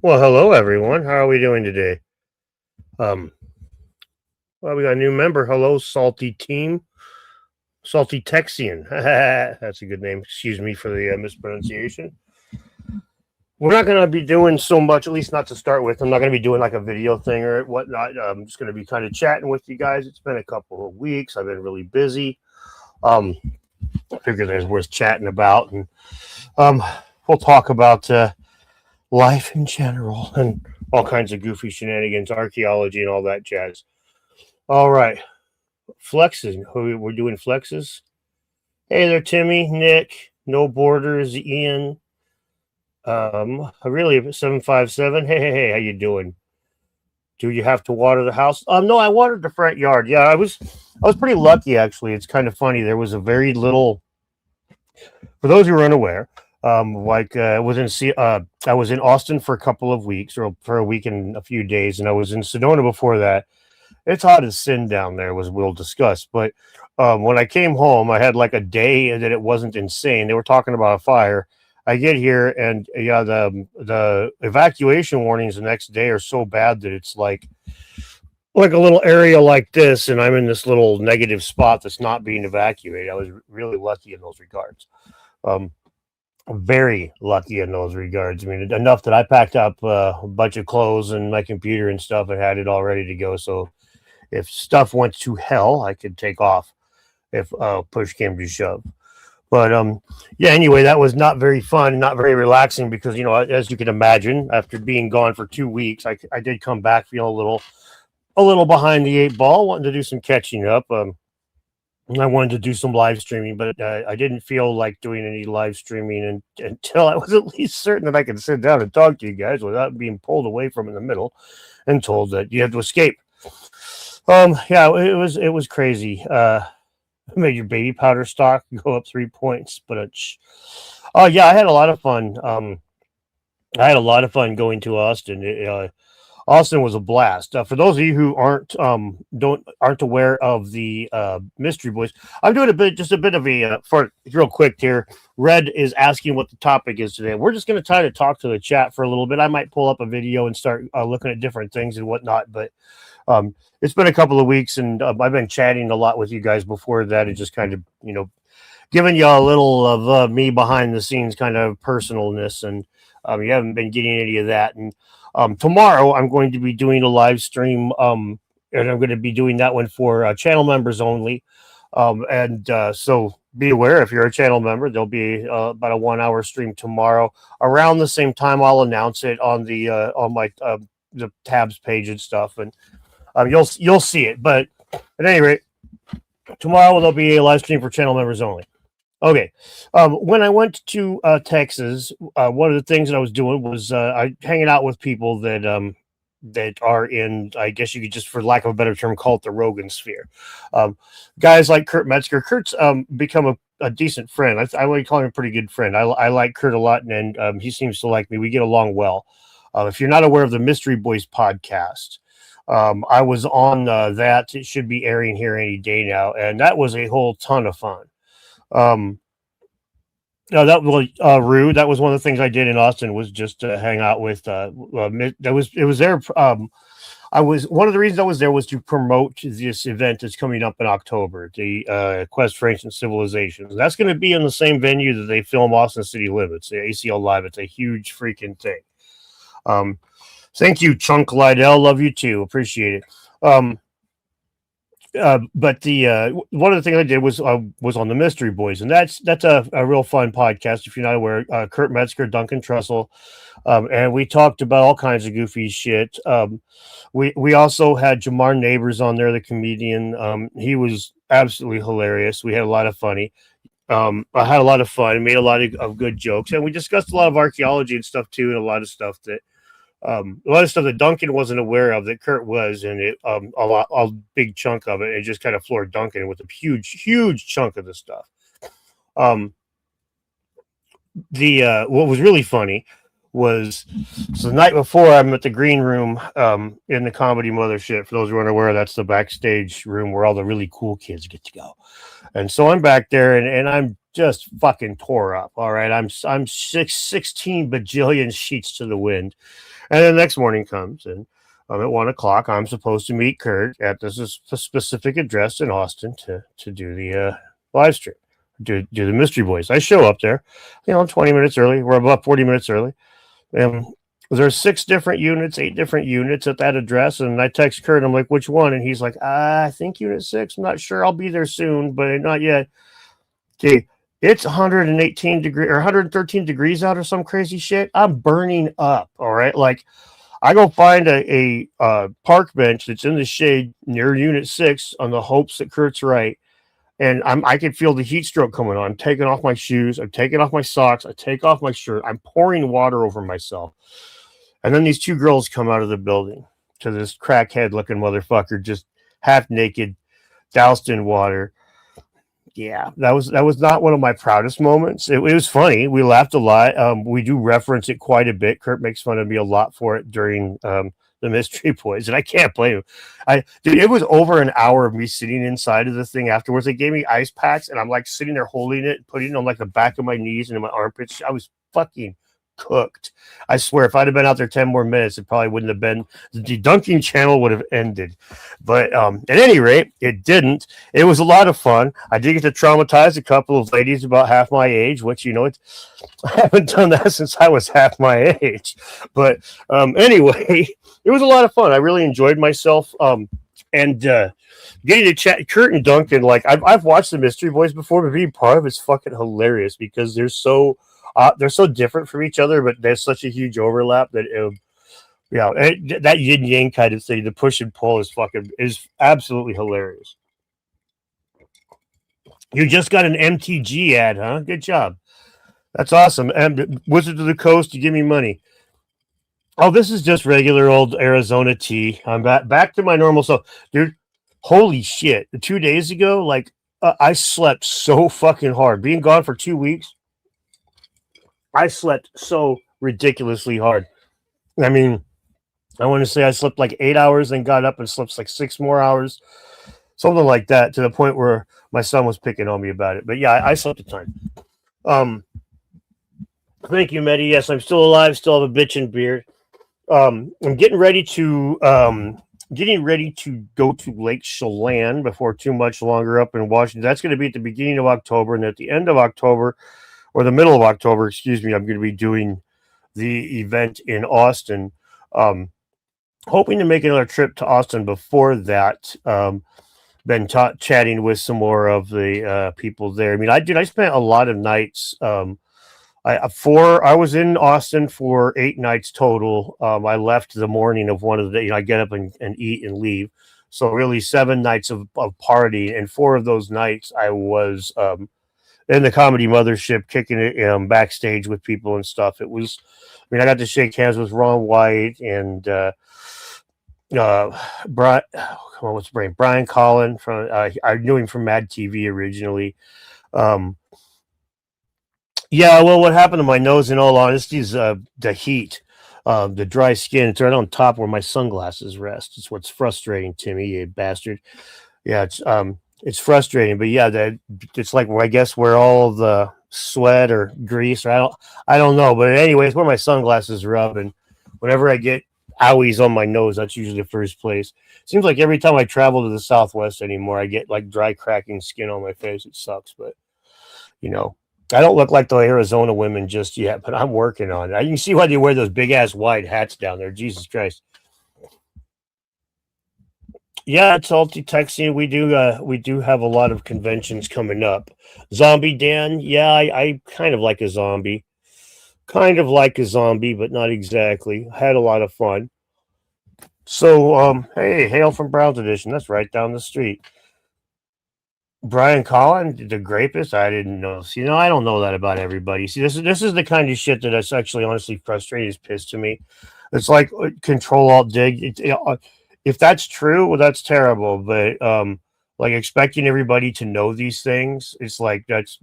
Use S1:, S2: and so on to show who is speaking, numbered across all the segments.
S1: Well, hello everyone. How are we doing today? Um, well, we got a new member. Hello, Salty Team, Salty Texian. That's a good name. Excuse me for the mispronunciation. We're not going to be doing so much, at least not to start with. I'm not going to be doing like a video thing or whatnot. I'm just going to be kind of chatting with you guys. It's been a couple of weeks. I've been really busy. Um, I figured there's worth chatting about, and um, we'll talk about life in general and all kinds of goofy shenanigans, archaeology, and all that jazz. All right. Flexes. We're doing flexes. Hey there, Timmy, Nick, No Borders, Ian. Really 757. Hey, how you doing? Do you have to water the house? No, I watered the front yard. Yeah, I was pretty lucky actually. It's kind of funny. There was a very little. For those who are unaware, I was in Austin for a couple of weeks, or for a week and a few days, and I was in Sedona before that. It's hot as sin down there, was we'll discuss. But when I came home, I had like a day that it wasn't insane. They were talking about a fire. I get here, and yeah, the evacuation warnings the next day are so bad that it's like a little area like this, and I'm in this little negative spot that's not being evacuated. I was really lucky in those regards. Um, very lucky in those regards. I mean, enough that I packed up a bunch of clothes and my computer and stuff and had it all ready to go. So if stuff went to hell, I could take off if push came to shove. But yeah. Anyway, that was not very fun, not very relaxing because as you can imagine, after being gone for 2 weeks, I did come back feeling a little behind the eight ball, wanting to do some catching up. I wanted to do some live streaming, but I didn't feel like doing any live streaming until I was at least certain that I could sit down and talk to you guys without being pulled away from in the middle and told that you have to escape. Yeah, it was crazy. Made your baby powder stock go up 3 points, but oh yeah, I had a lot of fun. I had a lot of fun going to Austin. Austin was a blast. For those of you who aren't aware of the Mystery Boys, I'm doing just a bit of a for real quick here. Red is asking what the topic is today. We're just going to try to talk to the chat for a little bit. I might pull up a video and start looking at different things and whatnot, but it's been a couple of weeks, and I've been chatting a lot with you guys before that, and just kind of giving you a little of me behind the scenes kind of personalness, and you haven't been getting any of that. And tomorrow I'm going to be doing a live stream, and I'm going to be doing that one for channel members only. So be aware, if you're a channel member, there'll be about a 1 hour stream tomorrow around the same time. I'll announce it on the on my the tabs page and stuff, and you'll see it. But at any rate, tomorrow there'll be a live stream for channel members only. Okay. When I went to Texas, one of the things that I was doing was I hanging out with people that are in, I guess you could just, for lack of a better term, call it the Rogan sphere. Guys like Kurt Metzger. Kurt's become a decent friend. I would call him a pretty good friend. I like Kurt a lot, and he seems to like me. We get along well. If you're not aware of the Mystery Boys podcast, I was on that. It should be airing here any day now, and that was a whole ton of fun. No, that was rude. That was one of the things I did in Austin, was just to hang out with. It was there. I was One of the reasons I was there was to promote this event that's coming up in October, the Quest for Ancient Civilizations. That's going to be in the same venue that they film Austin City Limits, the ACL Live. It's a huge freaking thing. Thank you, Chunk Lydell. Love you too. Appreciate it. But the one of the things I did was on the Mystery Boys, and that's a real fun podcast. If you're not aware, Kurt Metzger, Duncan Trussell, and we talked about all kinds of goofy shit. We also had Jamar Neighbors on there, the comedian. He was absolutely hilarious. We had a lot of funny. I had a lot of fun, made a lot of good jokes, and we discussed a lot of archaeology and stuff too, and a lot of stuff that Duncan wasn't aware of that Kurt was, and a big chunk of it just kind of floored Duncan with a huge chunk of the stuff. What was really funny was so the night before I'm at the green room in the Comedy Mothership. For those who aren't aware, that's the backstage room where all the really cool kids get to go. And so I'm back there and I'm just fucking tore up. All right. I'm 16 bajillion sheets to the wind. And then the next morning comes and at 1 o'clock, I'm supposed to meet Kurt at this specific address in Austin to do the live stream, do the Mystery Boys. I show up there, 20 minutes early. We're about 40 minutes early. There's 6 different units, 8 different units at that address. And I text Kurt, I'm like, which one? And he's like, I think unit 6. I'm not sure. I'll be there soon, but not yet. Okay. It's 118 degrees or 113 degrees out or some crazy shit. I'm burning up. All right. Like I go find a park bench that's in the shade near unit 6 on the hopes that Kurt's right. And I can feel the heat stroke coming on. I'm taking off my shoes. I'm taking off my socks. I take off my shirt. I'm pouring water over myself. And then these 2 girls come out of the building to this crackhead looking motherfucker, just half naked, doused in water. Yeah, that was not one of my proudest moments. It was funny. We laughed a lot. We do reference it quite a bit. Kurt makes fun of me a lot for it during the Mystery Boys, and I can't blame him. Dude, it was over an hour of me sitting inside of the thing afterwards. They gave me ice packs, and I'm like sitting there holding it, putting it on like the back of my knees and in my armpits. I was fucking cooked. I swear, if I'd have been out there 10 more minutes, it probably wouldn't have been. The dunking channel would have ended. But at any rate, it didn't. It was a lot of fun. I did get to traumatize a couple of ladies about half my age, which, I haven't done that since I was half my age. But anyway, it was a lot of fun. I really enjoyed myself. And getting to chat Kurt and Duncan, like I've watched the Mystery Boys before, but being part of it's fucking hilarious because they're so different from each other, but there's such a huge overlap that that yin yang kind of thing, the push and pull is absolutely hilarious. You just got an MTG ad, huh? Good job. That's awesome. And Wizard of the Coast, you give me money. Oh, this is just regular old Arizona tea. I'm back to my normal self, dude. Holy shit! 2 days ago, I slept so fucking hard. Being gone for 2 weeks. I slept so ridiculously hard. I mean, I want to say I slept like 8 hours, then got up and slept like 6 more hours, something like that, to the point where my son was picking on me about it. But yeah, I slept a ton. Thank you, Medi. Yes, I'm still alive, still have a bitchin' beard. I'm getting ready to go to Lake Chelan before too much longer up in Washington. That's going to be at the beginning of October, and at the end of October, or the middle of October, excuse me, I'm going to be doing the event in Austin. Hoping to make another trip to Austin before that. Been chatting with some more of the people there. I mean, I spent a lot of nights. I was in Austin for 8 nights total. I left the morning of one of the, I get up and eat and leave. So really 7 nights of party, and 4 of those nights I was in the Comedy Mothership, kicking it backstage with people and stuff. It was, I got to shake hands with Ron White and Brian Collin from. I knew him from Mad TV originally. Yeah, well, what happened to my nose, in all honesty, is the heat, the dry skin. It's right on top where my sunglasses rest. It's what's frustrating to me, you bastard. Yeah, it's frustrating, but yeah, it's like, I guess, where all the sweat or grease, or I don't know, but anyway, it's where my sunglasses rub, and whenever I get owies on my nose, that's usually the first place. Seems like every time I travel to the Southwest anymore, I get like dry, cracking skin on my face. It sucks, but I don't look like the Arizona women just yet, but I'm working on it. You can see why they wear those big ass wide hats down there. Jesus Christ. Yeah, it's Texan. We do have a lot of conventions coming up. Zombie Dan, yeah, I kind of like a zombie. Kind of like a zombie, but not exactly. Had a lot of fun. So, hey, hail from Browns Edition. That's right down the street. Brian Collin, the grapist? I didn't know. See, I don't know that about everybody. See, this is the kind of shit that is actually honestly frustrating, is pissed to me. It's like Control Alt Dig. If that's true, well, that's terrible. But like expecting everybody to know these things, it's like that's.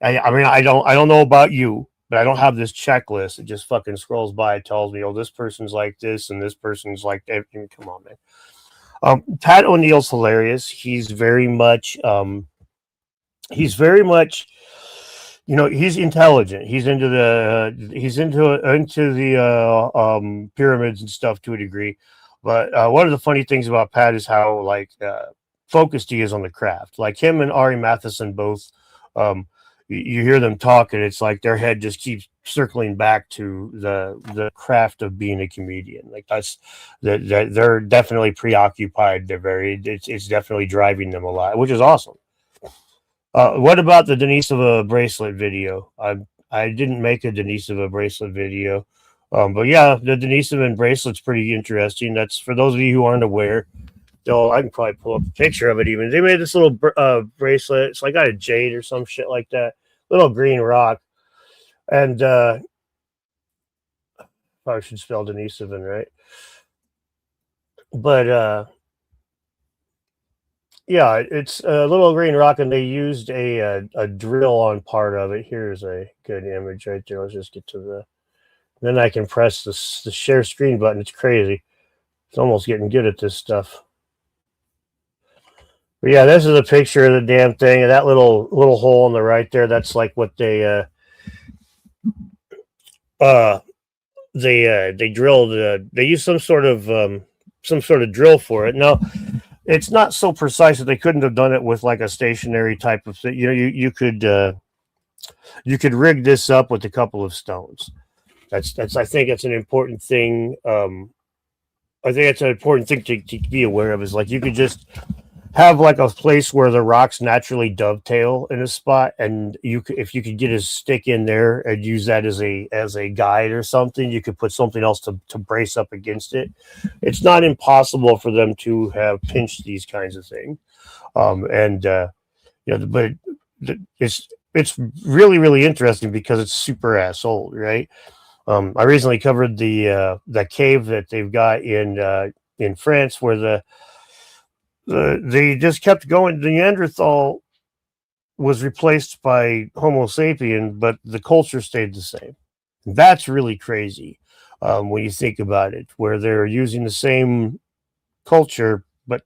S1: I don't know about you, but I don't have this checklist. It just fucking scrolls by. It tells me, oh, this person's like this and this person's like that. Come on, man. Pat O'Neill's hilarious. He's very much, he's intelligent. He's into the pyramids and stuff to a degree. But one of the funny things about Pat is how focused he is on the craft. Like him and Ari Matheson both, you hear them talk, and it's like their head just keeps circling back to the craft of being a comedian. Like that they're definitely preoccupied. It's definitely driving them a lot, which is awesome. What about the Denisova bracelet video? I didn't make a Denisova bracelet video, but yeah, the Denisova bracelet's pretty interesting. That's for those of you who aren't aware. I can probably pull up a picture of it. Even they made this little bracelet. It's like out of jade or some shit like that. Little green rock, and probably should spell Denisovan right. But yeah, it's a little green rock, and they used a drill on part of it. Here's a good image right there. Let's just get to the. Then I can press the share screen button. It's crazy. It's almost getting good at this stuff. But yeah, this is a picture of the damn thing, and that little hole on the right there. That's like what they drilled. They used some sort of drill for it. Now, it's not so precise that they couldn't have done it with like a stationary type of thing. You could rig this up with a couple of stones. That's I think it's an important thing. I think it's an important thing to be aware of. Is like you could just have like a place where the rocks naturally dovetail in a spot, and if you could get a stick in there and use that as a guide or something, you could put something else to brace up against it. It's not impossible for them to have pinched these kinds of things, but it's really, really interesting because it's super ass old, right? I recently covered the cave that they've got in France where they just kept going. The Neanderthal was replaced by Homo sapien, but the culture stayed the same. That's really crazy when you think about it, where they're using the same culture but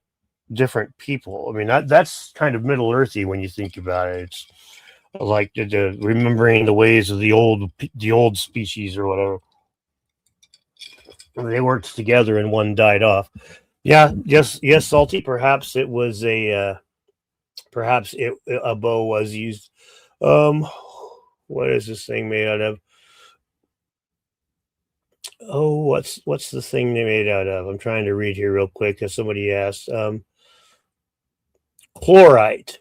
S1: different people. I mean, that's kind of Middle Earthy when you think about it. It's like the remembering the ways of the old species or whatever. They worked together and one died off. Yeah, yes, Salty. Perhaps a bow was used. What is this thing made out of? Oh, what's the thing they made out of? I'm trying to read here real quick because somebody asked. Chlorite.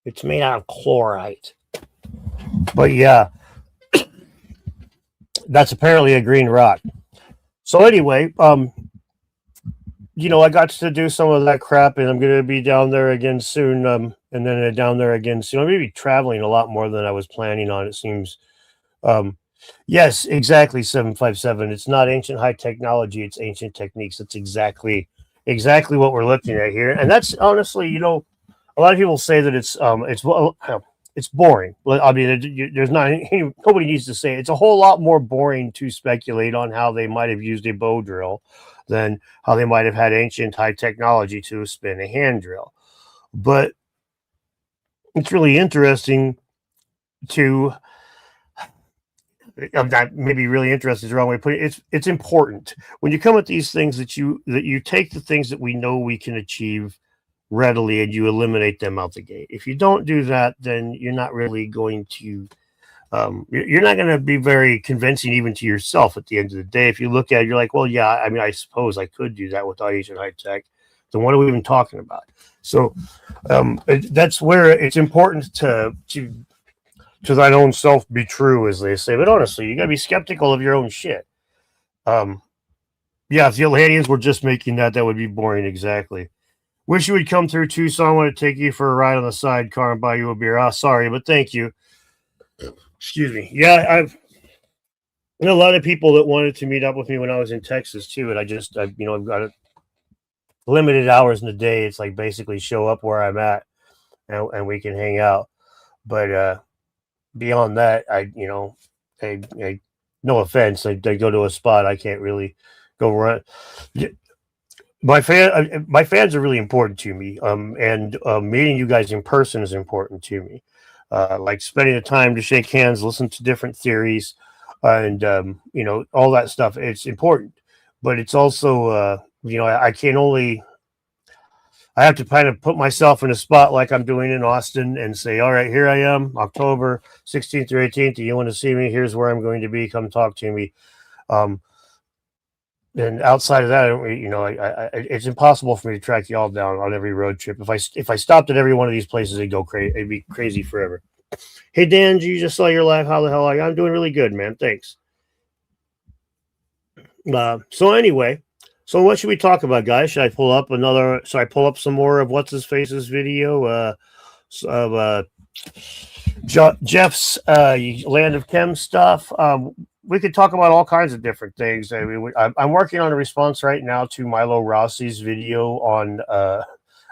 S1: It's made out of chlorite. But yeah, that's apparently a green rock. So anyway, I got to do some of that crap, and I'm going to be down there again soon. And then down there again soon. I'm going to be traveling a lot more than I was planning on, it seems. Yes, exactly, 757. It's not ancient high technology, it's ancient techniques. That's exactly what we're looking at here. And that's honestly, a lot of people say that it's boring. I mean, there's not nobody needs to say it. It's a whole lot more boring to speculate on how they might have used a bow drill than how they might have had ancient high technology to spin a hand drill. But it's really interesting to that maybe really interesting is the wrong way to put it. It's important when you come at these things that you take the things that we know we can achieve readily and you eliminate them out the gate. If you don't do that, then you're not really going to you're not going to be very convincing even to yourself at the end of the day. If you look at it, you're like, well, yeah, I mean, I suppose I could do that without ancient high tech. Then what are we even talking about? So that's where it's important to thine own self be true, as they say. But honestly, you got to be skeptical of your own shit. Yeah, if the Atlanteans were just making that would be boring. Exactly. Wish you would come through Tucson. I want to take you for a ride on the sidecar and buy you a beer. Sorry, but thank you. Excuse me. Yeah, I've a lot of people that wanted to meet up with me when I was in Texas too, and I've got limited hours in the day. It's like basically show up where I'm at, and we can hang out. But beyond that, no offense, I go to a spot I can't really go run. My fans are really important to me. And meeting you guys in person is important to me. Like spending the time to shake hands, listen to different theories, and all that stuff. It's important, but it's also I can only I have to kind of put myself in a spot like I'm doing in Austin and say, all right, here I am, October 16th or 18th. Do you want to see me? Here's where I'm going to be. Come talk to me. Um, and outside of that, it's impossible for me to track y'all down on every road trip. If I stopped at every one of these places, it'd go crazy. It'd be crazy forever. Hey Dan, you just saw your live. How the hell are you? I'm doing really good, man. Thanks. So anyway, so what should we talk about, guys? Should I pull up some more of what's his face's video? Of Jeff's Land of Chem stuff. We could talk about all kinds of different things. I mean, I'm working on a response right now to Milo Rossi's video on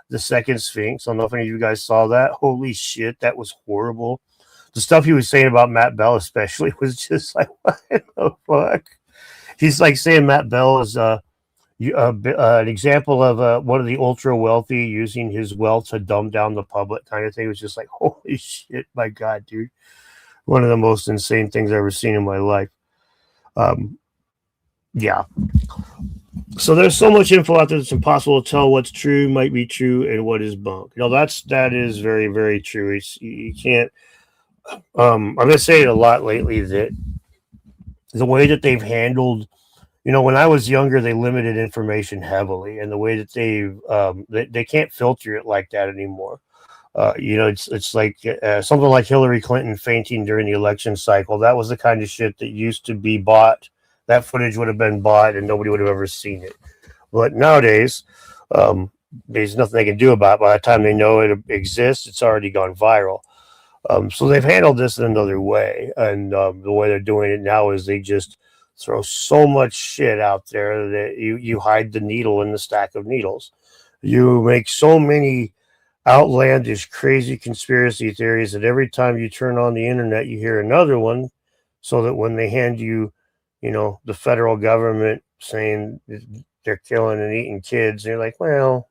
S1: the second Sphinx. I don't know if any of you guys saw that. Holy shit, that was horrible. The stuff he was saying about Matt Bell especially was just like, what the fuck? He's like saying Matt Bell is an example of one of the ultra wealthy using his wealth to dumb down the public kind of thing. It was just like, holy shit, my God, dude. One of the most insane things I've ever seen in my life. Yeah. So there's so much info out there that's impossible to tell what's true, might be true, and what is bunk. That is very, very true. You can't. I've been saying a lot lately that the way that they've handled, when I was younger, they limited information heavily, and the way that they can't filter it like that anymore. It's like something like Hillary Clinton fainting during the election cycle. That was the kind of shit that used to be bought. That footage would have been bought, and nobody would have ever seen it. But nowadays, there's nothing they can do about it. By the time they know it exists, it's already gone viral. So they've handled this in another way, and the way they're doing it now is they just throw so much shit out there that you hide the needle in the stack of needles. You make so many outlandish, crazy conspiracy theories that every time you turn on the internet, you hear another one, so that when they hand you, the federal government saying they're killing and eating kids, you're like, well,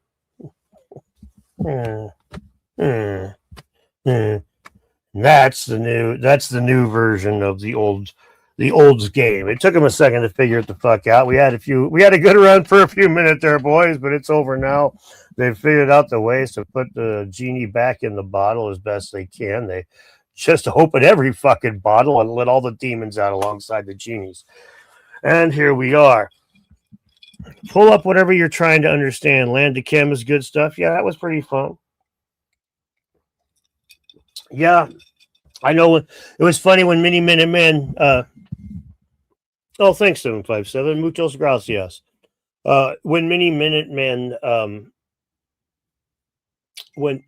S1: That's the new version of the old game. It took them a second to figure it the fuck out. We had a good run for a few minutes there, boys, but it's over now. They've figured out the ways to put the genie back in the bottle as best they can. They just open every fucking bottle and let all the demons out alongside the genies. And here we are. Pull up whatever you're trying to understand. Land of Chem is good stuff. Yeah, that was pretty fun. Yeah, I know. It was funny when Mini Minutemen. Thanks, 757. Muchos gracias. When Mini Minutemen. When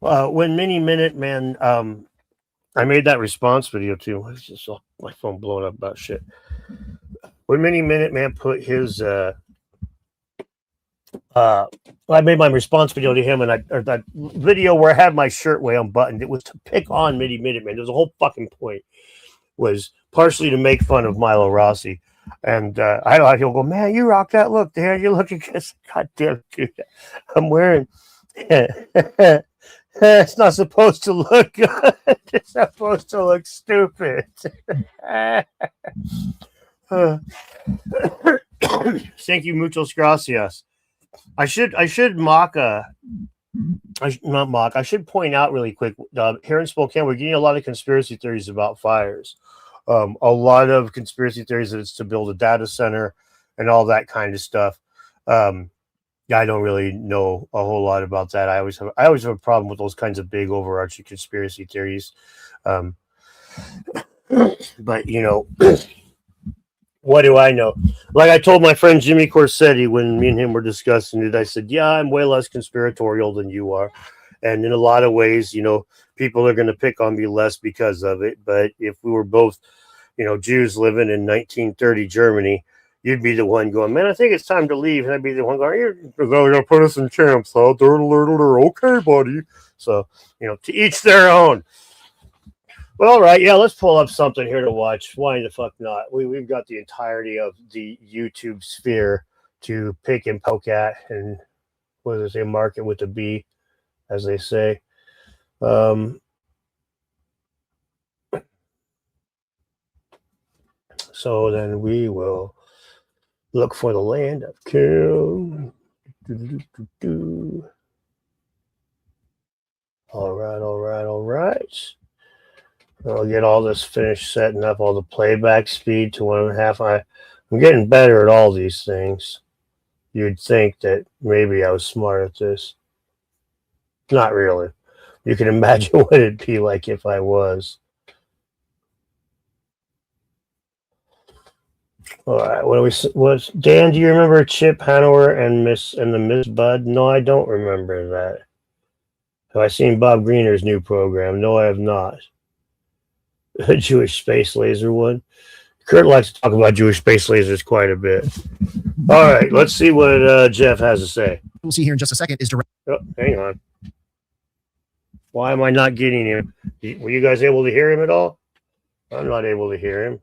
S1: Mini Minutemen. I made that response video too. It's just my phone blowing up about shit. When Mini Minuteman put his. I made my response video to him, and that video where I had my shirt way unbuttoned, it was to pick on Mini Minuteman. There's a whole fucking point. Was partially to make fun of Milo Rossi. And I know he'll go, man, you rock that look, Dan. You're looking good. God damn, dude. I'm wearing. It's not supposed to look good. It's supposed to look stupid. Thank you, muchos gracias. I should point out really quick. Here in Spokane, we're getting a lot of conspiracy theories about fires. A lot of conspiracy theories that it's to build a data center and all that kind of stuff. I don't really know a whole lot about that. I always have a problem with those kinds of big overarching conspiracy theories. But what do I know? Like I told my friend Jimmy Corsetti when me and him were discussing it, I said, yeah, I'm way less conspiratorial than you are. And in a lot of ways, people are going to pick on me less because of it. But if we were both, Jews living in 1930 Germany, you'd be the one going, man, I think it's time to leave. And I'd be the one going, you're going to put us in camps, huh? Okay, buddy. So, to each their own. Well, all right, yeah, let's pull up something here to watch. Why the fuck not? We've got the entirety of the YouTube sphere to pick and poke at, and what does they say, market with a B, as they say. Um, so then we will look for the land of Kim. All right, all right, all right. I'll get all this finished setting up all the playback speed to 1.5. I'm getting better at all these things. You'd think that maybe I was smart at this. Not really. You can imagine what it'd be like if I was. All right, what do we? Was Dan? Do you remember Chip Hanover and the Miss Bud? No, I don't remember that. Have I seen Bob Greener's new program? No, I have not. A Jewish space laser one. Kurt likes to talk about Jewish space lasers quite a bit. All right, let's see what Jeff has to say.
S2: We'll see here in just a second is direct.
S1: Oh, hang on. Why am I not getting him? Were you guys able to hear him at all? I'm not able to hear him.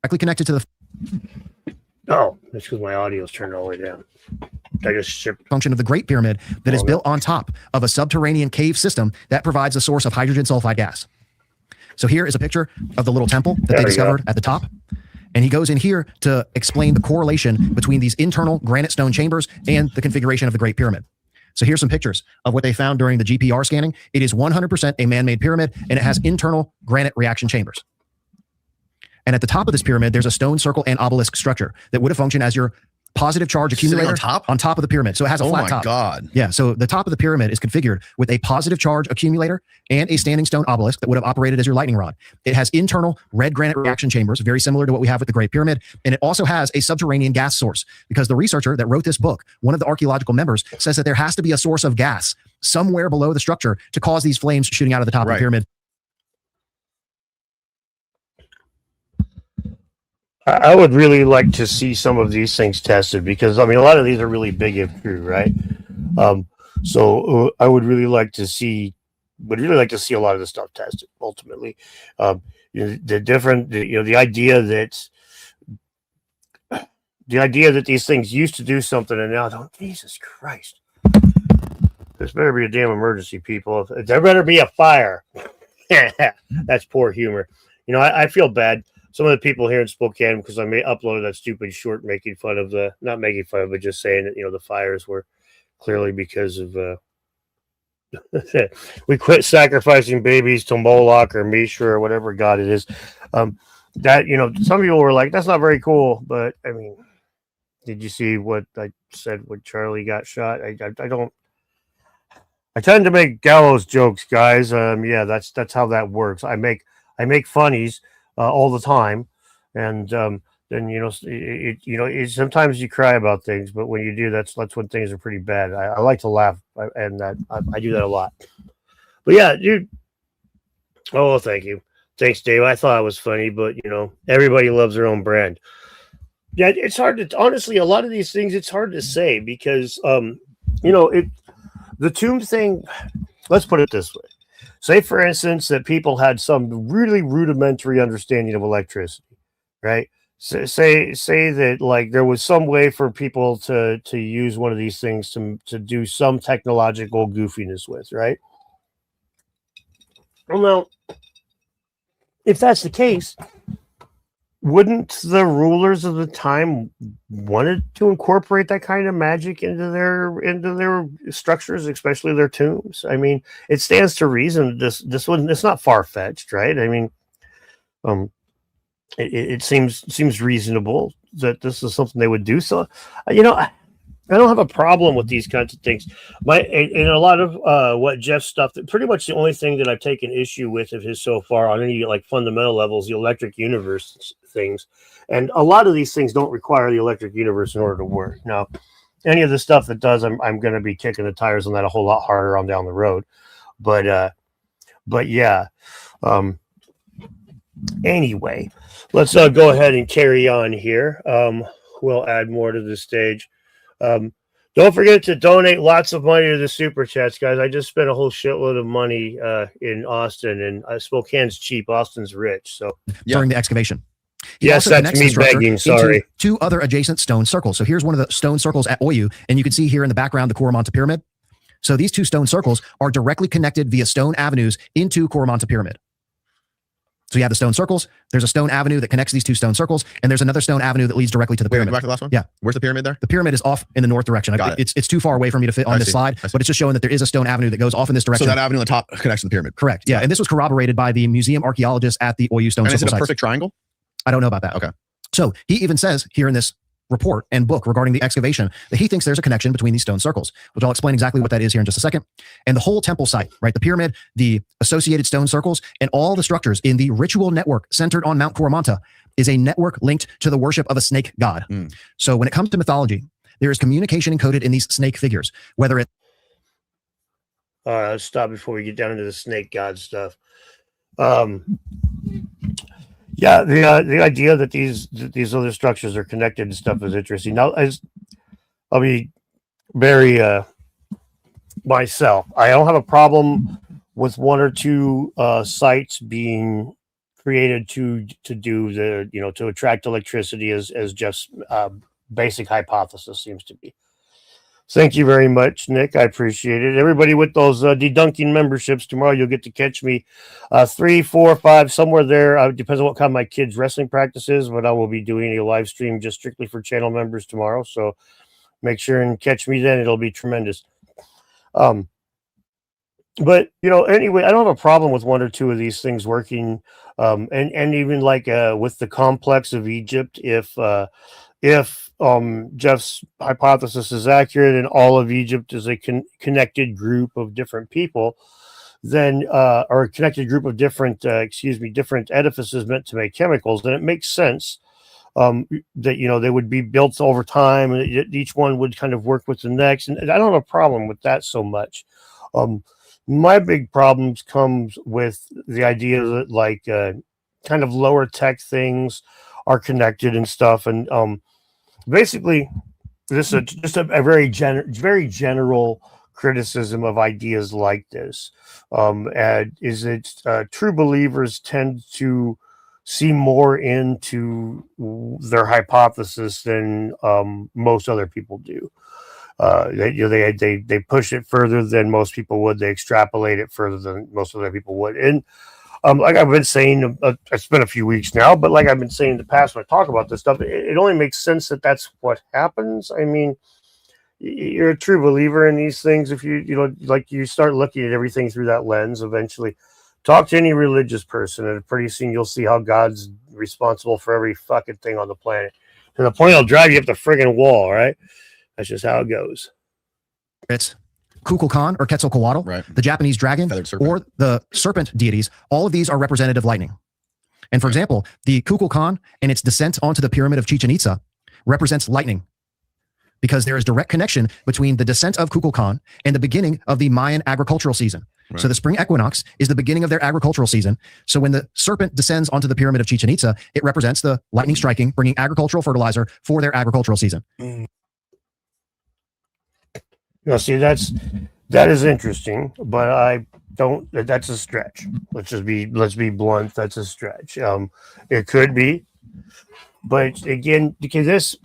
S2: Directly connected to the
S1: Oh, that's because my audio is turned all the way down. I just shipped
S2: function of the Great Pyramid that is built on top of a subterranean cave system that provides a source of hydrogen sulfide gas. So here is a picture of the little temple that they discovered at the top. And he goes in here to explain the correlation between these internal granite stone chambers and the configuration of the Great Pyramid. So here's some pictures of what they found during the GPR scanning. It is 100% a man-made pyramid, and it has internal granite reaction chambers. And at the top of this pyramid, there's a stone circle and obelisk structure that would have functioned as your positive charge accumulator on top of the pyramid. So it has a flat top. Oh my God. Yeah. So the top of the pyramid is configured with a positive charge accumulator and a standing stone obelisk that would have operated as your lightning rod. It has internal red granite reaction chambers, very similar to what we have with the Great Pyramid. And it also has a subterranean gas source because the researcher that wrote this book, one of the archaeological members, says that there has to be a source of gas somewhere below the structure to cause these flames shooting out of the top of the pyramid.
S1: I would really like to see some of these things tested because, I mean, a lot of these are really big if true, right? So I would really like to see a lot of this stuff tested ultimately. The idea that these things used to do something and now don't. Jesus Christ. This better be a damn emergency, people. There better be a fire. That's poor humor. I feel bad. Some of the people here in Spokane, because I uploaded that stupid short making fun of not making fun of, but just saying that, the fires were clearly because of, we quit sacrificing babies to Moloch or Mishra or whatever God it is. That, some people were like, that's not very cool. But I mean, did you see what I said when Charlie got shot? I tend to make gallows jokes, guys. Yeah, that's how that works. I make funnies all the time, and then sometimes you cry about things, but when you do, that's when things are pretty bad. I like to laugh, and I do that a lot. But yeah, dude. Oh, well, thank you, thanks, Dave. I thought it was funny, but everybody loves their own brand. Yeah, it's hard to honestly. A lot of these things, it's hard to say because the tomb thing. Let's put it this way. Say, for instance, that people had some really rudimentary understanding of electricity, right? Say that like there was some way for people to use one of these things to do some technological goofiness with, right? Well, now, if that's the case, wouldn't the rulers of the time wanted to incorporate that kind of magic into their structures, especially their tombs? I mean, it stands to reason this one, it's not far-fetched, right? I mean, it seems reasonable that this is something they would do. So, I don't have a problem with these kinds of things. In a lot of what Jeff's stuff, pretty much the only thing that I've taken issue with of his so far on any like fundamental levels, the electric universe things, and a lot of these things don't require the electric universe in order to work. Now, any of the stuff that does, I'm going to be kicking the tires on that a whole lot harder on down the road. But yeah. Anyway, let's go ahead and carry on here. We'll add more to the stage. Don't forget to donate lots of money to the super chats, guys. I just spent a whole shitload of money in Austin, and Spokane's cheap. Austin's rich. So
S2: during the excavation. He
S1: yes, that's me begging. Sorry.
S2: Into 2 other adjacent stone circles. So here's one of the stone circles at Oyu, and you can see here in the background the Coromanta Pyramid. So these 2 stone circles are directly connected via stone avenues into Coromanta Pyramid. So you have the stone circles. There's a stone avenue that connects these 2 stone circles, and there's another stone avenue that leads directly to the pyramid.
S3: Go back to the last one.
S2: Yeah.
S3: Where's the pyramid there?
S2: The pyramid is off in the north direction. It's too far away for me to fit on this slide, but it's just showing that there is a stone avenue that goes off in this direction.
S3: So that avenue on the top connects to the pyramid.
S2: Correct. Yeah, and this was corroborated by the museum archaeologist at the Oyu Stone Circle.
S3: Is it a
S2: sites.
S3: perfect triangle?
S2: I don't know about that.
S3: Okay.
S2: So he even says here in this report and book regarding the excavation that he thinks there's a connection between these stone circles, which I'll explain exactly what that is here in just a second. And the whole temple site, right? The pyramid, the associated stone circles, and all the structures in the ritual network centered on Mount Coromanta is a network linked to the worship of a snake god. So when it comes to mythology, there is communication encoded in these snake figures, whether it...
S1: Let's stop before we get down into the snake god stuff. Yeah, the idea that these other structures are connected and stuff is interesting. Now, I'll be very myself. I don't have a problem with 1 or 2 sites being created to do the to attract electricity, as Jeff's basic hypothesis seems to be. Thank you very much, Nick. I appreciate it. Everybody with those dedunking memberships, tomorrow you'll get to catch me 3, 4, 5, somewhere there. Depends on what kind of my kids' wrestling practice is, but I will be doing a live stream just strictly for channel members tomorrow. So make sure and catch me then. It'll be tremendous. But, anyway, I don't have a problem with 1 or 2 of these things working. And even like with the complex of Egypt, if Jeff's hypothesis is accurate and all of Egypt is a connected group of different people, then or a connected group of different different edifices meant to make chemicals, then it makes sense that they would be built over time, and each one would kind of work with the next. And I don't have a problem with that so much. My big problems comes with the idea that like kind of lower tech things are connected and stuff, and basically, this is just a very general criticism of ideas like this. And is it true believers tend to see more into their hypothesis than most other people do. They push it further than most people would. They extrapolate it further than most other people would. And like I've been saying, it's been a few weeks now, but like I've been saying in the past when I talk about this stuff, it only makes sense that that's what happens. I mean, you're a true believer in these things if you start looking at everything through that lens. Eventually, talk to any religious person, and pretty soon you'll see how God's responsible for every fucking thing on the planet. And the point will drive you up the friggin' wall, right? That's just how it goes.
S2: It's Kukulkan or Quetzalcoatl, right, the Japanese dragon, or the serpent deities. All of these are representative of lightning. And for example, the Kukulkan and its descent onto the pyramid of Chichen Itza represents lightning, because there is direct connection between the descent of Kukulkan and the beginning of the Mayan agricultural season. Right. So the spring equinox is the beginning of their agricultural season. So when the serpent descends onto the pyramid of Chichen Itza, it represents the lightning striking, bringing agricultural fertilizer for their agricultural season.
S1: See, that is interesting, but I don't. That's a stretch. Let's be blunt. That's a stretch. It could be, but again, because this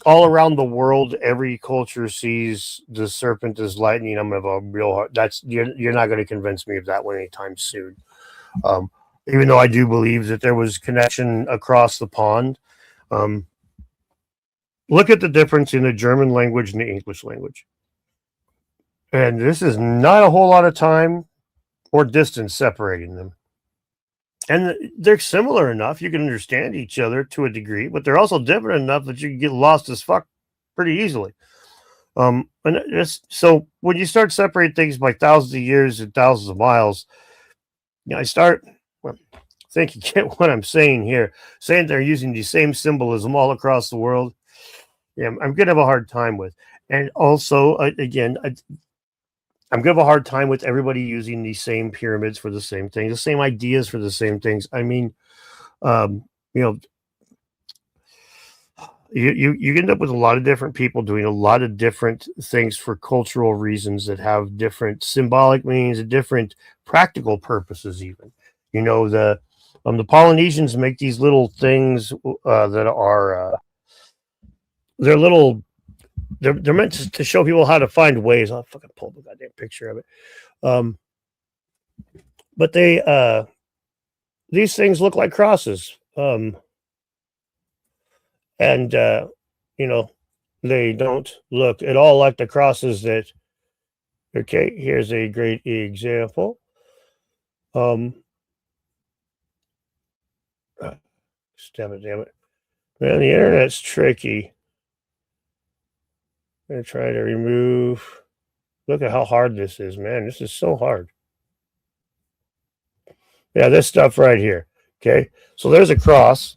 S1: all around the world, every culture sees the serpent as lightning. I'm gonna have a real hard. You're not going to convince me of that one anytime soon. Even though I do believe that there was connection across the pond. Look at the difference in the German language and the English language. And this is not a whole lot of time or distance separating them. And they're similar enough. You can understand each other to a degree, but they're also different enough that you can get lost as fuck pretty easily. So when you start separating things by thousands of years and thousands of miles, I think you get what I'm saying here. Saying they're using the same symbolism all across the world, I'm going to have a hard time with. And also, again, I'm going to have a hard time with everybody using the same pyramids for the same things, the same ideas for the same things. I mean, you end up with a lot of different people doing a lot of different things for cultural reasons that have different symbolic meanings and different practical purposes. Even the Polynesians make these little things that are they're little. They're meant to show people how to find ways. I'll fucking pull the goddamn picture of it. But they these things look like crosses. And they don't look at all like the crosses that. Okay, here's a great example. Damn it, man, the internet's tricky. I'm gonna try to remove. Look at how hard this is, man. This is so hard. Yeah, this stuff right here. Okay, so there's a cross.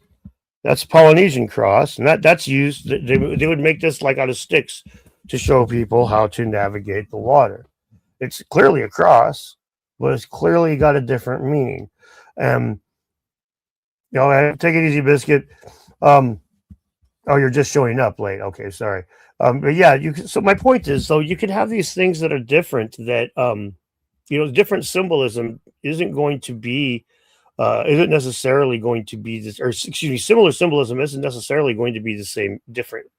S1: That's a Polynesian cross, and that's used. They would make this like out of sticks to show people how to navigate the water. It's clearly a cross, but it's clearly got a different meaning. Take it easy, Biscuit. Oh, you're just showing up late. Okay, sorry. But yeah, so my point is, though, you could have these things that are different. That different symbolism isn't necessarily going to be this, or excuse me, similar symbolism isn't necessarily going to be the same, different.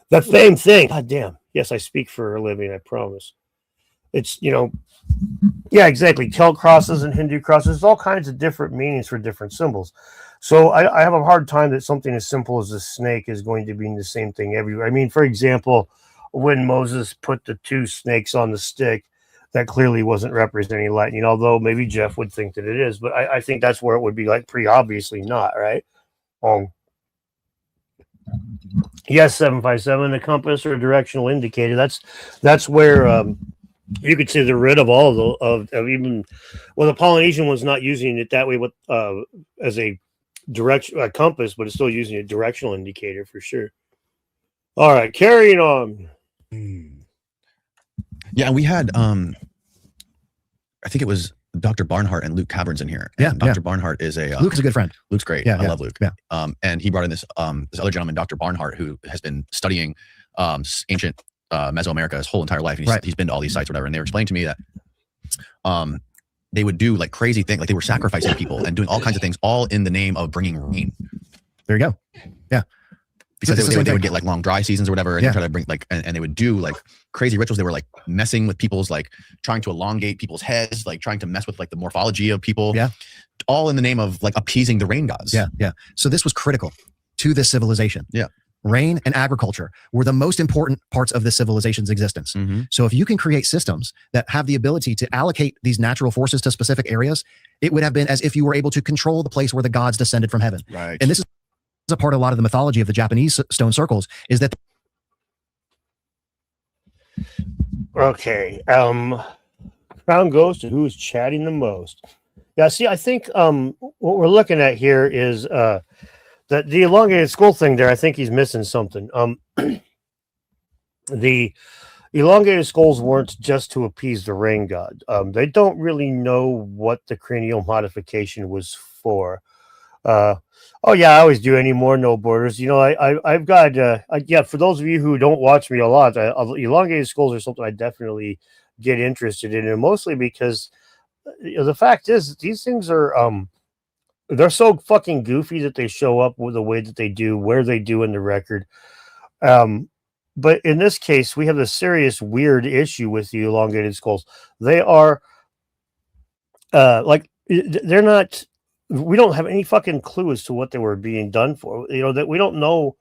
S1: The same thing. God damn. Yes, I speak for a living, I promise. It's, yeah, exactly. Celt crosses and Hindu crosses, there's all kinds of different meanings for different symbols. So I have a hard time that something as simple as a snake is going to mean the same thing everywhere. I mean, for example, when Moses put the two snakes on the stick, that clearly wasn't representing lightning, although maybe Jeff would think that it is. But I think that's where it would be like pretty obviously not, right? Yes, 757, a compass or a directional indicator. That's where you could say they're rid of all of even. Well, the Polynesian one's not using it that way, with as a compass, but it's still using a directional indicator for sure. All right, carrying on.
S3: Yeah, we had I think it was Dr. Barnhart and Luke Caverns in here.
S2: Yeah,
S3: Dr. Barnhart is
S2: Luke is a good friend.
S3: Luke's great. I love Luke.
S2: Yeah.
S3: And he brought in this other gentleman, Dr. Barnhart, who has been studying ancient Mesoamerica his whole entire life. And he's been to all these sites, whatever. And they were explaining to me that they would do like crazy things, like they were sacrificing people and doing all kinds of things, all in the name of bringing rain.
S2: There you go. Yeah.
S3: Because they would get like long dry seasons or whatever, and they try to bring like, and they would do like crazy rituals. They were like messing with people's, like trying to elongate people's heads, like trying to mess with like the morphology of people.
S2: Yeah.
S3: All in the name of like appeasing the rain gods.
S2: Yeah. Yeah. So this was critical to this civilization.
S3: Yeah.
S2: Rain and agriculture were the most important parts of this civilization's existence.
S3: Mm-hmm.
S2: So if you can create systems that have the ability to allocate these natural forces to specific areas, it would have been as if you were able to control the place where the gods descended from heaven.
S3: Right.
S2: And this is a part of a lot of the mythology of the Japanese stone circles, is that.
S1: Okay. Crown goes to who's chatting the most. Yeah, see, I think what we're looking at here is that the elongated skull thing there, I think he's missing something. The elongated skulls weren't just to appease the rain god. They don't really know what the cranial modification was for. Oh yeah, I always do anymore. No borders. I've got yeah. For those of you who don't watch me a lot, elongated skulls are something I definitely get interested in, and mostly because the fact is these things are they're so fucking goofy that they show up with the way that they do, where they do in the record. But in this case, we have a serious weird issue with the elongated skulls. They are like they're not. We don't have any fucking clue as to what they were being done for. That we don't know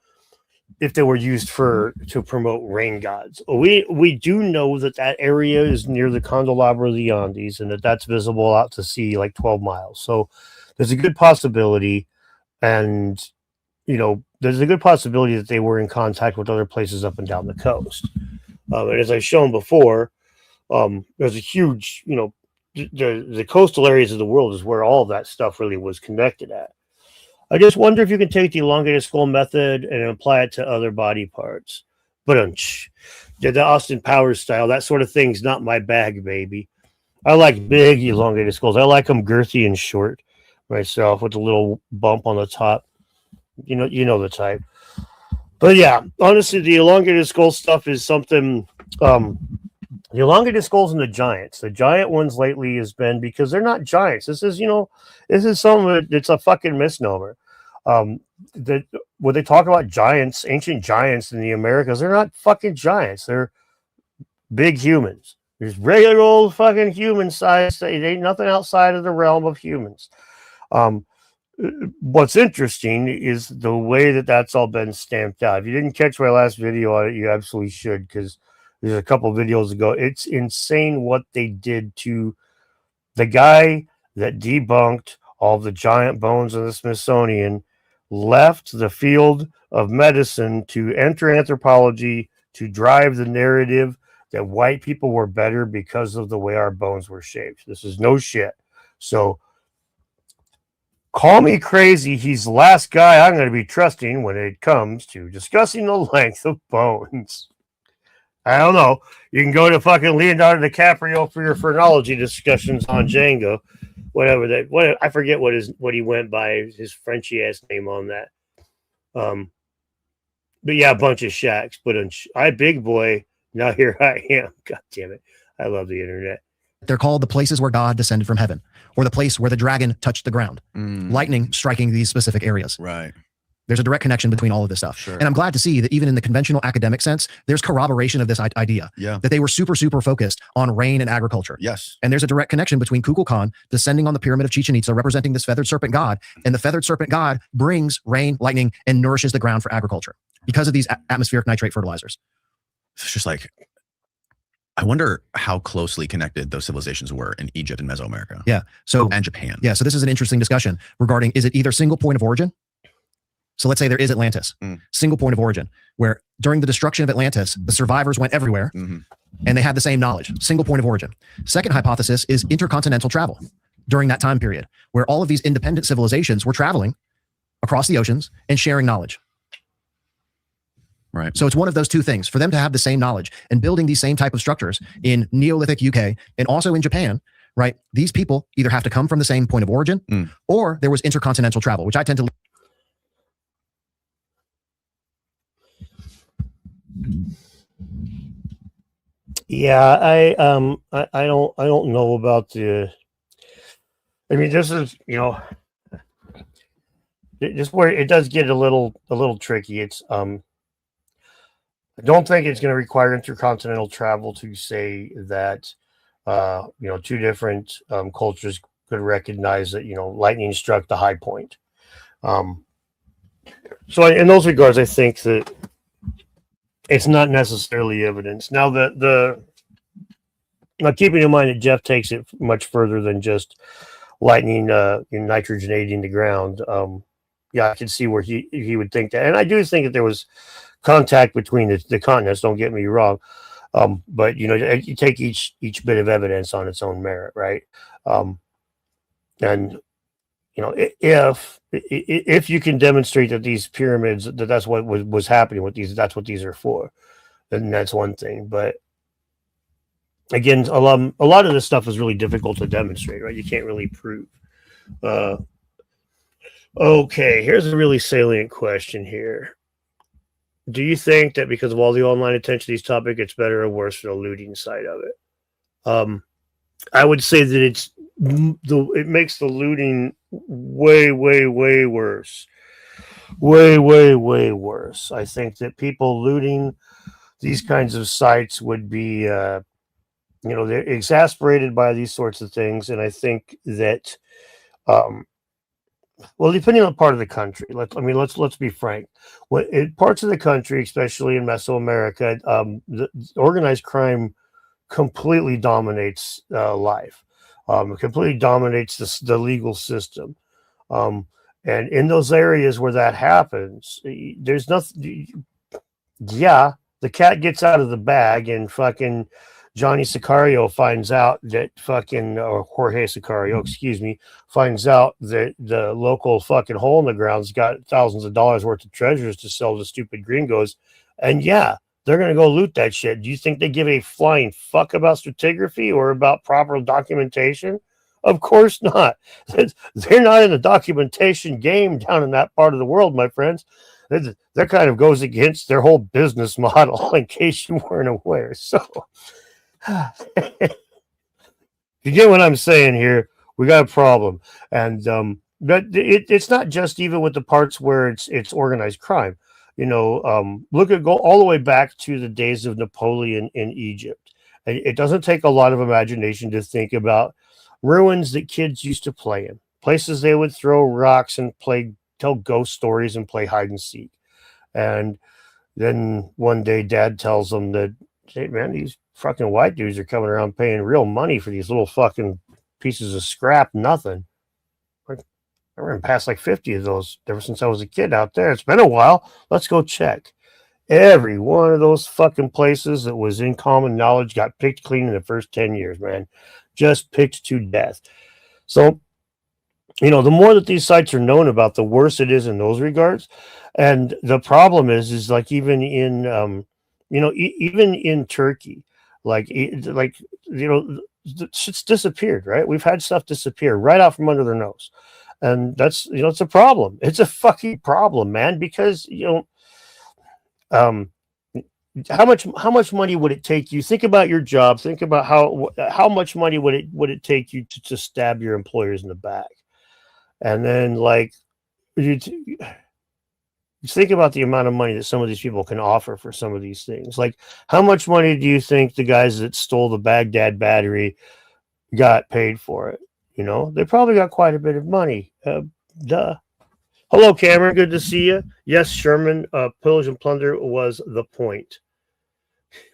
S1: if they were used to promote rain gods. We do know that area is near the candelabra of the Andes, and that's visible out to sea like 12 miles. So there's a good possibility, and there's a good possibility that they were in contact with other places up and down the coast. And as I've shown before, there's a huge, the coastal areas of the world is where all of that stuff really was connected at. I just wonder if you can take the elongated skull method and apply it to other body parts. But the Austin Powers style, that sort of thing's not my bag, baby. I like big elongated skulls. I like them girthy and short myself, with a little bump on the top. You know the type. But yeah, honestly, the elongated skull stuff is something. The elongated skulls and the giants. The giant ones lately has been because they're not giants. This is, this is something. It's a fucking misnomer. That when they talk about giants, ancient giants in the Americas, they're not fucking giants. They're big humans. There's regular old fucking human size. They ain't nothing outside of the realm of humans. What's interesting is the way that that's all been stamped out. If you didn't catch my last video on it, you absolutely should, because there's a couple videos ago. It's insane what they did to the guy that debunked all the giant bones of the Smithsonian, left the field of medicine to enter anthropology to drive the narrative that white people were better because of the way our bones were shaped. This is no shit. So call me crazy. He's the last guy I'm going to be trusting when it comes to discussing the length of bones. I don't know. You can go to fucking Leonardo DiCaprio for your phrenology discussions on Django. Whatever I forget what he went by, his Frenchy ass name on that. But yeah, a bunch of shacks. But I big boy. Now here I am. God damn it. I love the internet.
S2: They're called the places where God descended from heaven, or the place where the dragon touched the ground. Lightning striking these specific areas.
S3: Right.
S2: There's a direct connection between all of this stuff.
S3: Sure.
S2: And I'm glad to see that even in the conventional academic sense, there's corroboration of this idea.
S3: Yeah.
S2: That they were super, super focused on rain and agriculture.
S3: Yes.
S2: And there's a direct connection between Kukulkan descending on the pyramid of Chichen Itza, representing this feathered serpent god, and the feathered serpent god brings rain, lightning, and nourishes the ground for agriculture because of these atmospheric nitrate fertilizers.
S3: It's just like, I wonder how closely connected those civilizations were in Egypt and Mesoamerica.
S2: Yeah. So
S3: and Japan.
S2: Yeah. So this is an interesting discussion regarding, is it either single point of origin? So let's say there is Atlantis, single point of origin, where during the destruction of Atlantis, the survivors went everywhere and they had the same knowledge, single point of origin. Second hypothesis is intercontinental travel during that time period, where all of these independent civilizations were traveling across the oceans and sharing knowledge.
S3: Right.
S2: So it's one of those two things, for them to have the same knowledge and building these same type of structures in Neolithic UK and also in Japan, right? These people either have to come from the same point of origin or there was intercontinental travel, which I tend to.
S1: Yeah, I don't know about the. I mean, this is, just where it does get a little tricky. It's I don't think it's going to require intercontinental travel to say that, two different cultures could recognize that, lightning struck the high point. So in those regards, I think that it's not necessarily evidence. Now, now keeping in mind that Jeff takes it much further than just lightning nitrogenating the ground. Yeah, I can see where he would think that. And I do think that there was contact between the continents, don't get me wrong, but you take each bit of evidence on its own merit, right? And if you can demonstrate that these pyramids, that's what was happening with these, that's what these are for, then that's one thing. But again, a lot of this stuff is really difficult to demonstrate, right? You can't really prove. Okay, here's a really salient question here. Do you think that because of all the online attention to these topics, it's better or worse for the looting side of it? I would say that it makes the looting way, way, way worse. Way, way, way worse. I think that people looting these kinds of sites would be, they're exasperated by these sorts of things. And I think that, well, depending on part of the country, let's be frank. In parts of the country, especially in Mesoamerica, the organized crime completely dominates life. Completely dominates the legal system. And in those areas where that happens, there's nothing. Yeah, the cat gets out of the bag, and fucking Johnny Sicario finds out that or Jorge Sicario, excuse me, finds out that the local fucking hole in the ground's got thousands of dollars worth of treasures to sell to stupid gringos. And yeah, they're going to go loot that shit. Do you think they give a flying fuck about stratigraphy or about proper documentation? Of course not. They're not in the documentation game down in that part of the world, my friends. That kind of goes against their whole business model, in case you weren't aware. So, you get what I'm saying here? We got a problem, and but it's not just even with the parts where it's organized crime. Go all the way back to the days of Napoleon in Egypt. And it doesn't take a lot of imagination to think about ruins that kids used to play in, places they would throw rocks and tell ghost stories and play hide and seek. And then one day Dad tells them that, hey man, these fucking white dudes are coming around paying real money for these little fucking pieces of scrap nothing. I ran past like 50 of those ever since I was a kid out there. It's been a while. Let's go check. Every one of those fucking places that was in common knowledge got picked clean in the first 10 years, man. Just picked to death. So, the more that these sites are known about, the worse it is in those regards. And the problem is like even in, even in Turkey, shit's disappeared, right? We've had stuff disappear right out from under their nose. And that's, it's a problem. It's a fucking problem, man, because, how much money would it take you? Think about your job. Think about how much money would it take you to stab your employers in the back? And then you think about the amount of money that some of these people can offer for some of these things. Like, how much money do you think the guys that stole the Baghdad battery got paid for it? They probably got quite a bit of money. Duh. Hello, Cameron. Good to see you. Yes, Sherman, pillage and plunder was the point.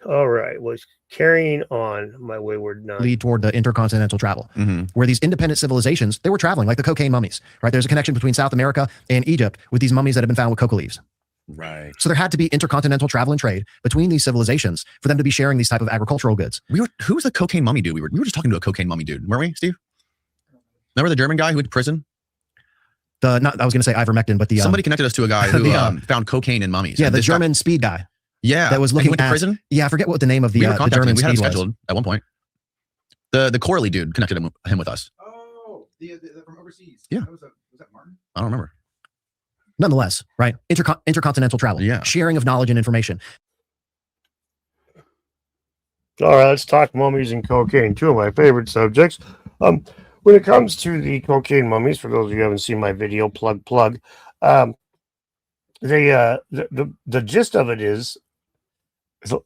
S1: All right. Was carrying on my wayward nun.
S2: Lead toward the intercontinental travel, where these independent civilizations, they were traveling like the cocaine mummies, right? There's a connection between South America and Egypt with these mummies that have been found with coca leaves.
S3: Right.
S2: So there had to be intercontinental travel and trade between these civilizations for them to be sharing these type of agricultural goods.
S3: Who was the cocaine mummy dude? We were just talking to a cocaine mummy dude, weren't we, Steve? Remember the German guy who went to prison?
S2: I was going to say ivermectin, but
S3: somebody connected us to a guy who found cocaine in mummies.
S2: Yeah, the German speed guy.
S3: Yeah,
S2: that was looking
S3: went to prison.
S2: Yeah, I forget what the name of the German
S3: we had him
S2: speed
S3: scheduled
S2: was.
S3: at one point. The Corley dude connected him with us.
S4: Oh, the from overseas.
S3: Yeah.
S4: Was that Martin?
S3: I don't remember.
S2: Nonetheless, right? Intercontinental travel.
S3: Yeah.
S2: Sharing of knowledge and information.
S1: All right, let's talk mummies and cocaine, two of my favorite subjects. When it comes to the cocaine mummies, for those of you who haven't seen my video, plug. The gist of it is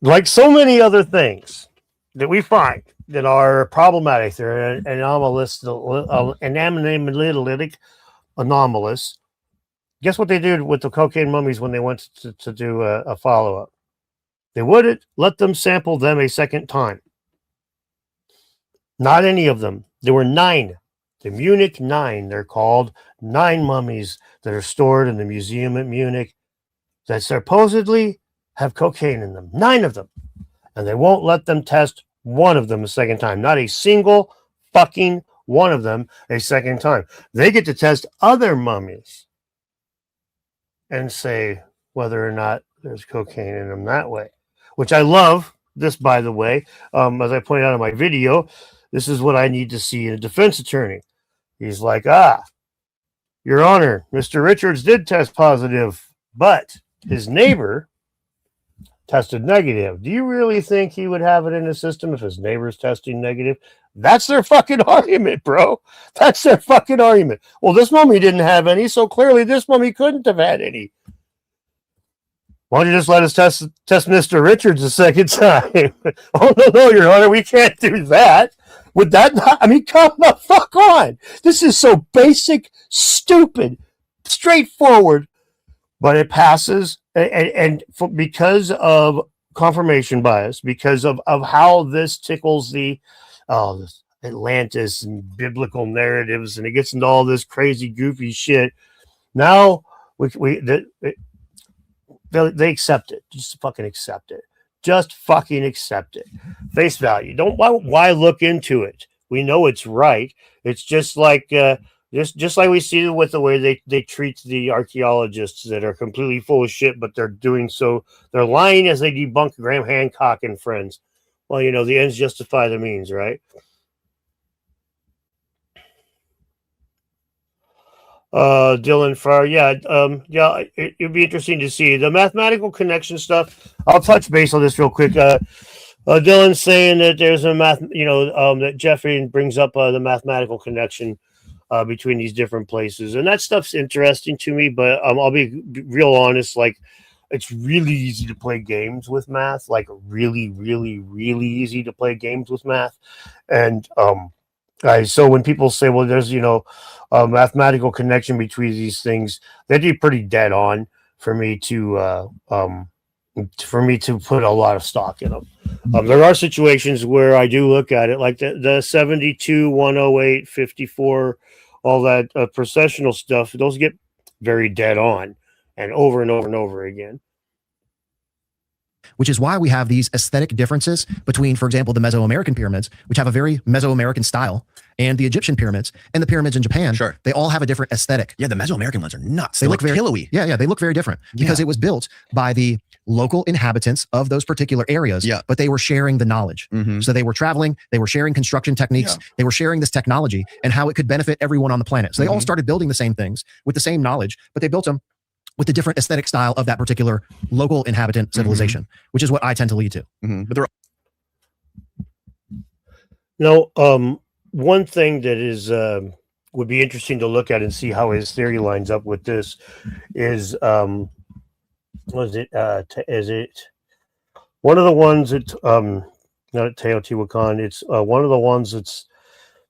S1: like so many other things that we find that are problematic. They're anomalous, anomalous. Guess what they did with the cocaine mummies when they went to do a follow-up? They wouldn't let them sample them a second time. Not any of them. There were 9. The Munich 9, they're called. 9 mummies that are stored in the museum at Munich that supposedly have cocaine in them. 9 of them. And they won't let them test one of them a second time. Not a single fucking one of them a second time. They get to test other mummies and say whether or not there's cocaine in them that way. Which I love this, by the way. As I pointed out in my video, this is what I need to see in a defense attorney. He's like, Your Honor, Mr. Richards did test positive, but his neighbor tested negative. Do you really think he would have it in his system if his neighbor's testing negative? That's their fucking argument, bro. That's their fucking argument. Well, this mummy didn't have any, so clearly this mummy couldn't have had any. Why don't you just let us test Mr. Richards a second time? Oh, no, Your Honor, we can't do that. Would that not? I mean, come the fuck on. This is so basic, stupid, straightforward, but it passes. Because of confirmation bias, because of how this tickles this Atlantis and biblical narratives, and it gets into all this crazy, goofy shit. Now they accept it. Just fucking accept it. Just fucking accept it. Face value. Why look into it? We know it's right. It's just like just like we see with the way they treat the archaeologists that are completely full of shit, but they're doing so. They're lying as they debunk Graham Hancock and friends. Well, the ends justify the means, right? Dylan Farr, yeah, it'd be interesting to see the mathematical connection stuff. I'll touch base on this real quick. Dylan's saying that there's a that Jeffrey brings up the mathematical connection between these different places, and that stuff's interesting to me. But I'll be real honest, like it's really easy to play games with math, like really, really, really easy to play games with math, and so when people say, well, there's a mathematical connection between these things, that'd be pretty dead on for me to put a lot of stock in them. There are situations where I do look at it, like the 72, 108, 54, all that processional stuff. Those get very dead on, and over and over again.
S2: Which is why we have these aesthetic differences between, for example, the Mesoamerican pyramids, which have a very Mesoamerican style, and the Egyptian pyramids and the pyramids in Japan.
S3: Sure.
S2: They all have a different aesthetic.
S3: Yeah, the Mesoamerican ones are nuts.
S2: They look very
S3: pillowy.
S2: Yeah, they look very different because it was built by the local inhabitants of those particular areas, but they were sharing the knowledge. So they were traveling, they were sharing construction techniques, they were sharing this technology and how it could benefit everyone on the planet. So they all started building the same things with the same knowledge, but they built them with the different aesthetic style of that particular local inhabitant civilization, which is what I tend to lead to.
S3: But they're
S1: one thing that is would be interesting to look at and see how his theory lines up with this is is it one of the ones that not at Teotihuacan, it's one of the ones that's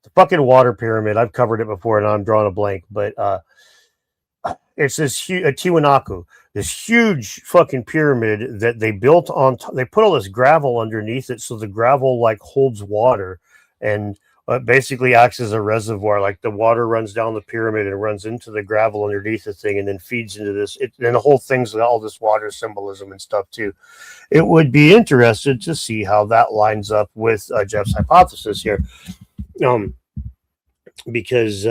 S1: the fucking water pyramid. I've covered it before and I'm drawing a blank, but it's this Tiwanaku, this huge fucking pyramid that they built on. They put all this gravel underneath it, so the gravel like holds water and basically acts as a reservoir. Like the water runs down the pyramid and runs into the gravel underneath the thing, and then feeds into this. And the whole thing's all this water symbolism and stuff too. It would be interesting to see how that lines up with Jeff's hypothesis here, because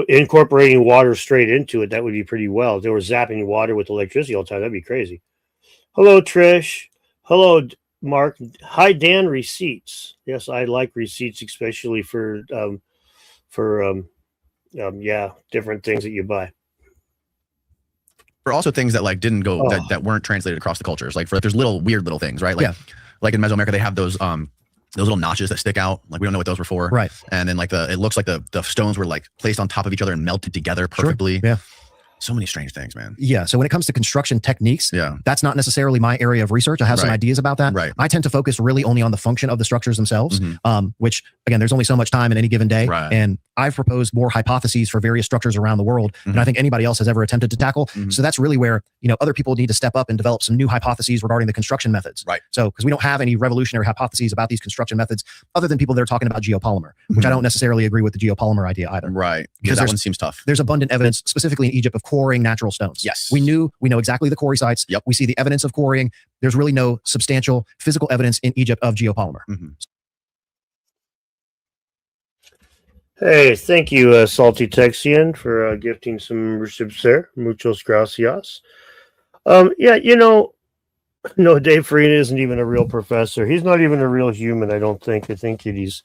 S1: incorporating water straight into it, that would be pretty well. If they were zapping water with electricity all the time, that'd be crazy. Hello, Trish. Hello, Mark. Hi, Dan. Receipts. Yes, I like receipts, especially for different things that you buy.
S3: For also things that like didn't go that weren't translated across the cultures. Like there's weird little things, right? Like in Mesoamerica, they have those little notches that stick out. Like we don't know what those were for.
S2: Right.
S3: And then like it looks like the stones were like placed on top of each other and melted together perfectly.
S2: Sure. Yeah.
S3: So many strange things, man.
S2: Yeah. So when it comes to construction techniques, that's not necessarily my area of research. I have some ideas about that.
S3: Right.
S2: I tend to focus really only on the function of the structures themselves, which again, there's only so much time in any given day.
S3: Right.
S2: And I've proposed more hypotheses for various structures around the world than I think anybody else has ever attempted to tackle. So that's really where, other people need to step up and develop some new hypotheses regarding the construction methods.
S3: Right.
S2: So, because we don't have any revolutionary hypotheses about these construction methods other than people that are talking about geopolymer, which I don't necessarily agree with the geopolymer idea either.
S3: Right. Because that one seems tough.
S2: There's abundant evidence, specifically in Egypt, of quarrying natural stones.
S3: Yes.
S2: We know exactly the quarry sites.
S3: Yep.
S2: We see the evidence of quarrying. There's really no substantial physical evidence in Egypt of geopolymer.
S1: Hey, thank you, Salty Texian, for gifting some memberships there. Muchos gracias. No, Dave Farina isn't even a real professor. He's not even a real human, I don't think. I think he's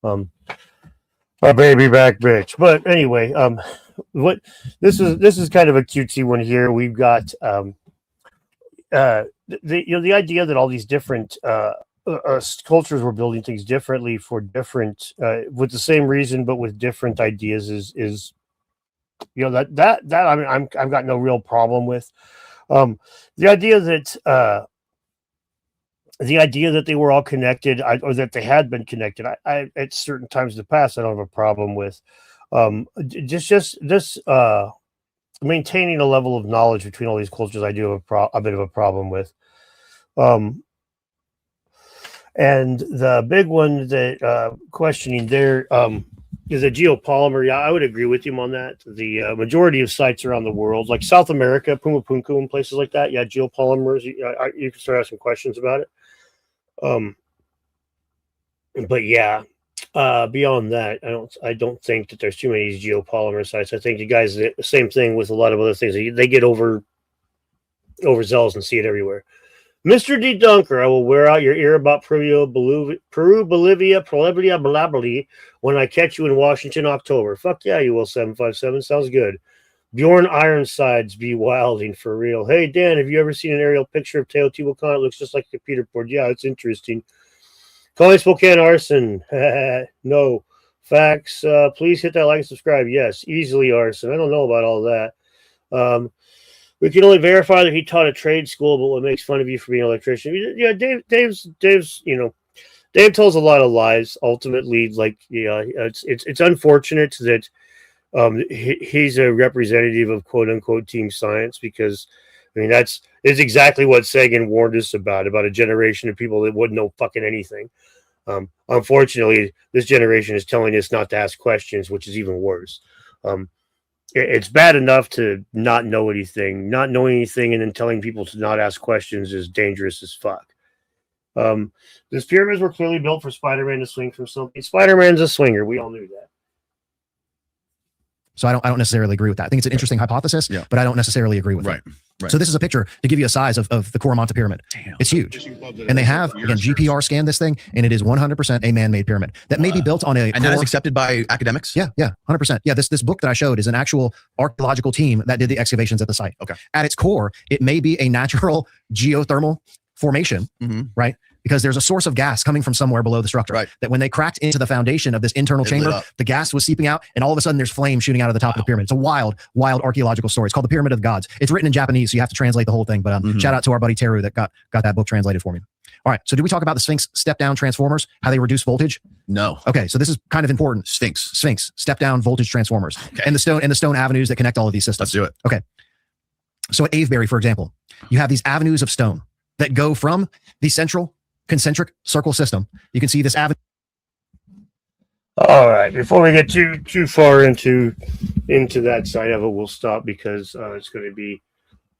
S1: a baby back bitch. But anyway, what this is kind of a cutesy one here. We've got the idea that all these different cultures were building things differently for different with the same reason but with different ideas is that I mean I've got no real problem with the idea that they were all connected or that they had been connected. I at certain times in the past I don't have a problem with just maintaining a level of knowledge between all these cultures. I do have a bit of a problem with. And the big one that questioning there is a geopolymer. Yeah, I would agree with him on that. The majority of sites around the world, like South America, Pumapunku and places like that, geopolymers. You can start asking questions about it. But beyond that, I don't think that there's too many geopolymer sites. I think you guys the same thing with a lot of other things. They get overzealous and see it everywhere. Mr. D. Dunker, I will wear out your ear about Peru, Bolivia, blah, blah, blah, when I catch you in Washington, October. Fuck yeah, you will, 757. Sounds good. Bjorn Ironsides be wilding for real. Hey, Dan, have you ever seen an aerial picture of Teotihuacan? It looks just like a computer board. Yeah, it's interesting. Calling Spokane arson. No. Facts. Please hit that like and subscribe. Yes, easily arson. I don't know about all that. We can only verify that he taught a trade school, but what makes fun of you for being an electrician? Yeah, Dave's, Dave tells a lot of lies. Ultimately, like, it's unfortunate that he's a representative of quote unquote team science, because I mean that's exactly what Sagan warned us about a generation of people that wouldn't know fucking anything. Unfortunately, this generation is telling us not to ask questions, which is even worse. It's bad enough to not know anything, and then telling people to not ask questions is dangerous as fuck. These pyramids were clearly built for Spider-Man to swing from something. Spider-Man's a swinger. We all knew that.
S2: So I don't necessarily agree with that. I think it's an interesting hypothesis, but I don't necessarily agree with it.
S3: Right.
S2: So this is a picture to give you a size of the Coromanta pyramid. Damn. It's huge. And they have, again, GPR scanned this thing, and it is 100% a man-made pyramid that may be built on a...
S3: And that is accepted by academics?
S2: Yeah, 100%. Yeah, this book that I showed is an actual archaeological team that did the excavations at the site.
S3: Okay.
S2: At its core, it may be a natural geothermal formation, right? Because there's a source of gas coming from somewhere below the structure.
S3: Right.
S2: That when they cracked into the foundation of this internal chamber, the gas was seeping out, and all of a sudden there's flame shooting out of the top of the pyramid. It's a wild archaeological story. It's called the Pyramid of the Gods. It's written in Japanese, so you have to translate the whole thing. But shout out to our buddy Teru that got that book translated for me. All right. So did we talk about the Sphinx step-down transformers, how they reduce voltage?
S3: No.
S2: Okay. So this is kind of important. Sphinx step-down voltage transformers, and the stone avenues that connect all of these systems.
S3: Let's do it.
S2: Okay. So at Avebury, for example, you have these avenues of stone that go from the central concentric circle system. You can see this avenue.
S1: All right. Before we get too far into that side of it, we'll stop because it's going to be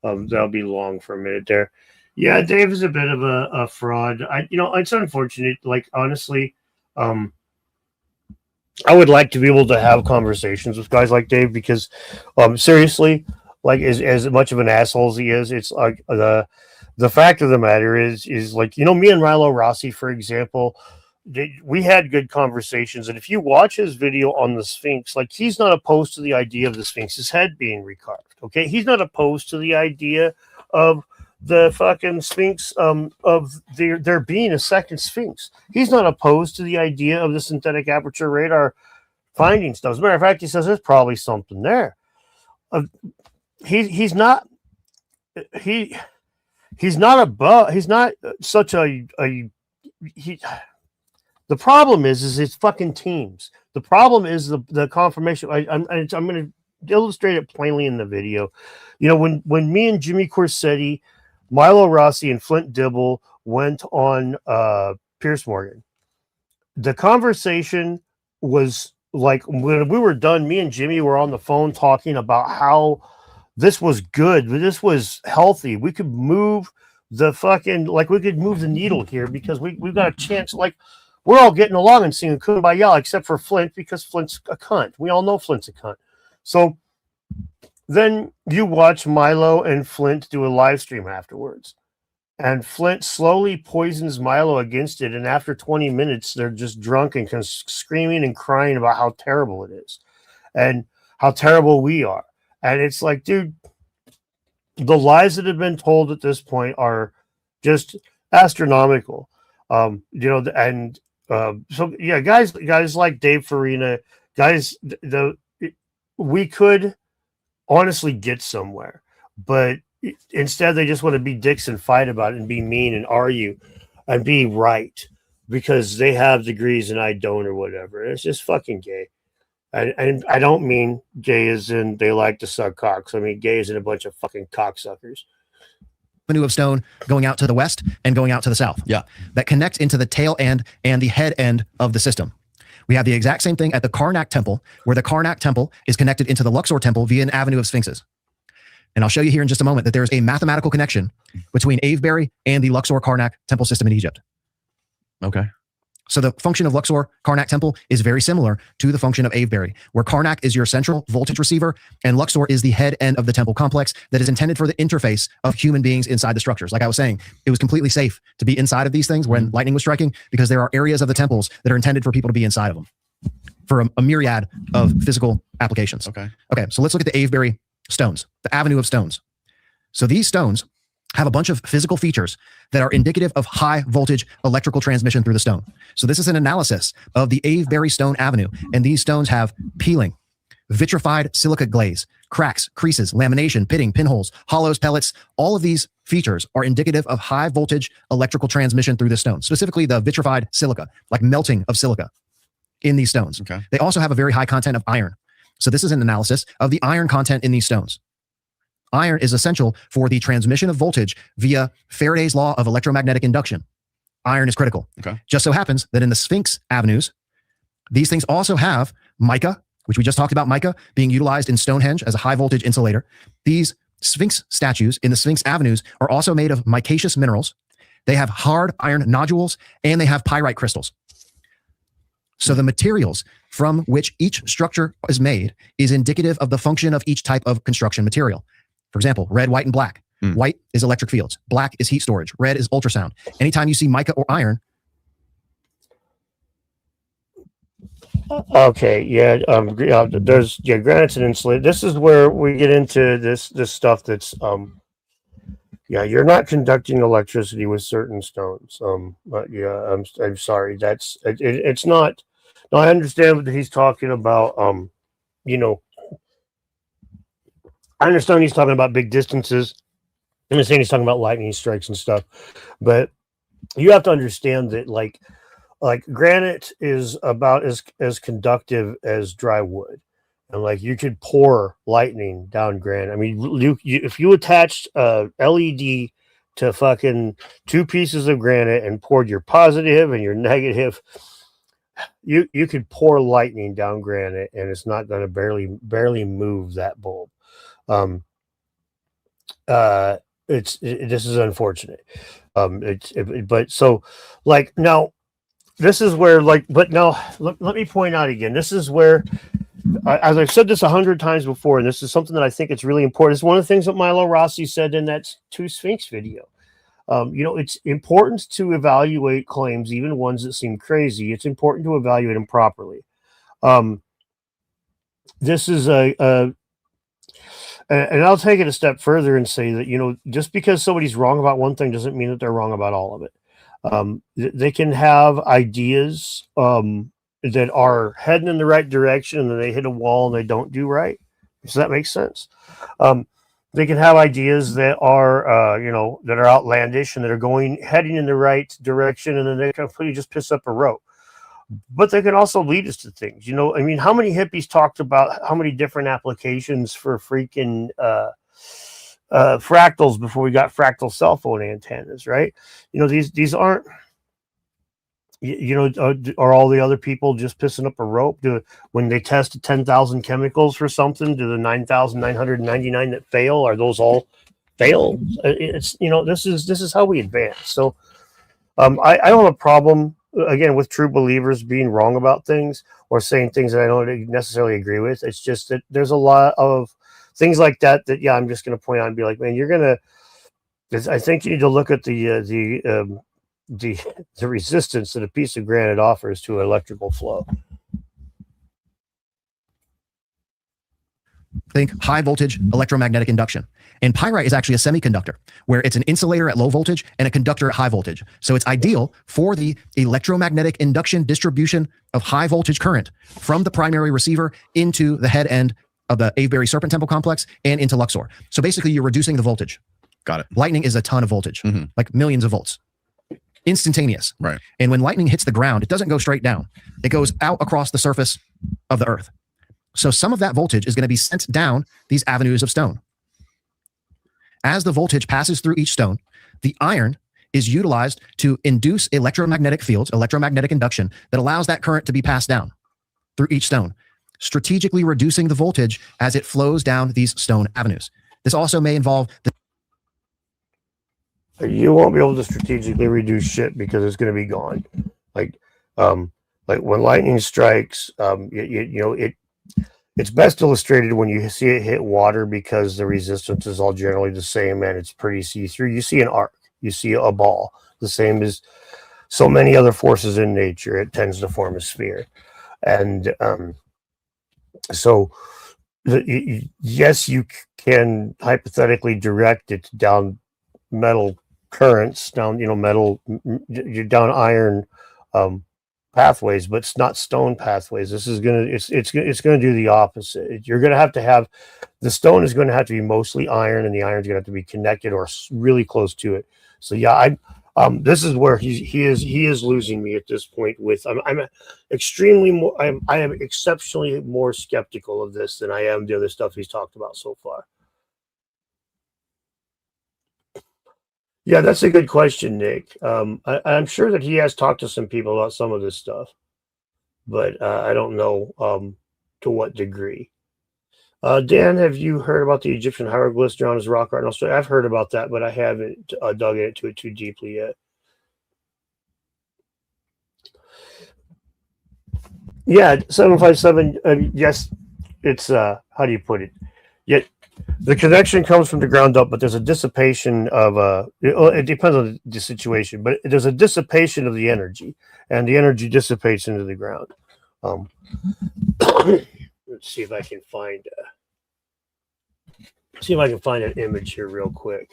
S1: that'll be long for a minute there. Yeah, Dave is a bit of a fraud. It's unfortunate. Like, honestly, I would like to be able to have conversations with guys like Dave because, seriously, like as much of an asshole as he is, it's like the fact of the matter is like, me and Milo Rossi, for example, we had good conversations. And if you watch his video on the Sphinx, like, he's not opposed to the idea of the Sphinx's head being recarved. Okay. He's not opposed to the idea of the fucking Sphinx, of there being a second Sphinx. He's not opposed to the idea of the synthetic aperture radar finding stuff. As a matter of fact, he says there's probably something there. He's not such a the problem is it's fucking teams. The problem is the confirmation. I'm going to illustrate it plainly in the video. When me and Jimmy Corsetti, Milo Rossi, and Flint Dibble went on Pierce Morgan, the conversation was like, when we were done, me and Jimmy were on the phone talking about how this was good, this was healthy. We could move we could move the needle here because we've got a chance. Like, we're all getting along and singing Kumbaya, except for Flint, because Flint's a cunt. We all know Flint's a cunt. So then you watch Milo and Flint do a live stream afterwards, and Flint slowly poisons Milo against it. And after 20 minutes, they're just drunk and screaming and crying about how terrible it is and how terrible we are. And it's like, dude, the lies that have been told at this point are just astronomical. So yeah, guys like Dave Farina, we could honestly get somewhere, but instead they just want to be dicks and fight about it and be mean and argue and be right because they have degrees and I don't, or whatever. It's just fucking gay. And I don't mean gay as in they like to suck cocks. I mean gay as in a bunch of fucking cocksuckers.
S2: Avenue of stone going out to the west and going out to the south.
S3: Yeah.
S2: That connects into the tail end and the head end of the system. We have the exact same thing at the Karnak Temple, where the Karnak Temple is connected into the Luxor Temple via an avenue of sphinxes. And I'll show you here in just a moment that there's a mathematical connection between Avebury and the Luxor Karnak Temple system in Egypt.
S3: Okay.
S2: So the function of Luxor Karnak Temple is very similar to the function of Avebury, where Karnak is your central voltage receiver and Luxor is the head end of the temple complex that is intended for the interface of human beings inside the structures. Like I was saying, it was completely safe to be inside of these things when lightning was striking because there are areas of the temples that are intended for people to be inside of them for a myriad of physical applications.
S3: Okay.
S2: Okay, so let's look at the Avebury stones, the avenue of stones. So these stones have a bunch of physical features that are indicative of high voltage electrical transmission through the stone. So this is an analysis of the Avebury stone avenue. And these stones have peeling, vitrified silica glaze, cracks, creases, lamination, pitting, pinholes, hollows, pellets. All of these features are indicative of high voltage electrical transmission through the stone, specifically the vitrified silica, like melting of silica in these stones.
S3: Okay.
S2: They also have a very high content of iron. So this is an analysis of the iron content in these stones. Iron is essential for the transmission of voltage via Faraday's law of electromagnetic induction. Iron is critical.
S3: Okay.
S2: Just so happens that in the Sphinx avenues, these things also have mica, which we just talked about mica being utilized in Stonehenge as a high voltage insulator. These Sphinx statues in the Sphinx avenues are also made of micaceous minerals. They have hard iron nodules and they have pyrite crystals. So the materials from which each structure is made is indicative of the function of each type of construction material. For example, red, white, and black. White is electric fields. Black is heat storage. Red is ultrasound. Anytime you see mica or iron.
S1: Okay, yeah, there's granites and insulate. This is where we get into this stuff that's yeah, you're not conducting electricity with certain stones. But yeah, I'm sorry. That's it's not. No, I understand what he's talking about. You know, I understand he's talking about big distances. I understand he's talking about lightning strikes and stuff, but you have to understand that like granite is about as conductive as dry wood, and like you could pour lightning down granite. I mean, you if you attached a LED to fucking two pieces of granite and poured your positive and your negative, you could pour lightning down granite and it's not going to barely move that bulb. This is unfortunate. But so like now this is where like, but now let me point out again, this is where, as I've said this 100 times before, and this is something that I think it's really important. It's one of the things that Milo Rossi said in that Two Sphinx video. You know, it's important to evaluate claims, even ones that seem crazy. It's important to evaluate them properly. This is and I'll take it a step further and say that, you know, just because somebody's wrong about one thing doesn't mean that they're wrong about all of it. They can have ideas that are heading in the right direction and then they hit a wall and they don't do right. Does that make sense? They can have ideas that are, you know, that are outlandish and that are heading in the right direction and then they completely just piss up a rope. But they can also lead us to things, you know. I mean, how many hippies talked about how many different applications for freaking fractals before we got fractal cell phone antennas, right? You know, these aren't, you know, are all the other people just pissing up a rope? When they tested 10,000 chemicals for something, do the 9,999 that fail, are those all fail? It's, you know, this is how we advance. So I don't have a problem, again, with true believers being wrong about things or saying things that I don't necessarily agree with. It's just that there's a lot of things like that yeah, I'm just going to point out and be like, man, I think you need to look at the resistance that a piece of granite offers to electrical flow.
S2: Think high voltage electromagnetic induction. And pyrite is actually a semiconductor where it's an insulator at low voltage and a conductor at high voltage. So it's ideal for the electromagnetic induction distribution of high voltage current from the primary receiver into the head end of the Avebury Serpent Temple complex and into Luxor. So basically you're reducing the voltage.
S3: Got it.
S2: Lightning is a ton of voltage, like millions of volts. Instantaneous.
S3: Right.
S2: And when lightning hits the ground, it doesn't go straight down. It goes out across the surface of the earth. So some of that voltage is going to be sent down these avenues of stone. As the voltage passes through each stone, the iron is utilized to induce electromagnetic fields, electromagnetic induction, that allows that current to be passed down through each stone, strategically reducing the voltage as it flows down these stone avenues. This also may involve
S1: You won't be able to strategically reduce shit because it's going to be gone. Like Like when lightning strikes, it's best illustrated when you see it hit water because the resistance is all generally the same and it's pretty see-through. You see an arc, you see a ball, the same as so many other forces in nature. It tends to form a sphere. And so, yes, you can hypothetically direct it down metal currents, down, down iron pathways, but it's not stone pathways. This is it's gonna do the opposite. You're gonna have to have the stone is going to have to be mostly iron, and the iron's gonna have to be connected or really close to it. So yeah, this is where he is losing me at this point. With I'm extremely more I am exceptionally more skeptical of this than I am the other stuff he's talked about so far. Yeah, that's a good question, Nick. I'm sure that he has talked to some people about some of this stuff, but I don't know to what degree. Dan, have you heard about the Egyptian hieroglyphs drawn as rock art in Australia? I've heard about that, but I haven't dug into it too deeply yet. Yeah, 757. Yes, it's how do you put it? Yet the connection comes from the ground up, but there's a dissipation of it depends on the situation, but there's a dissipation of the energy, and the energy dissipates into the ground. Let's see if I can find an image here real quick.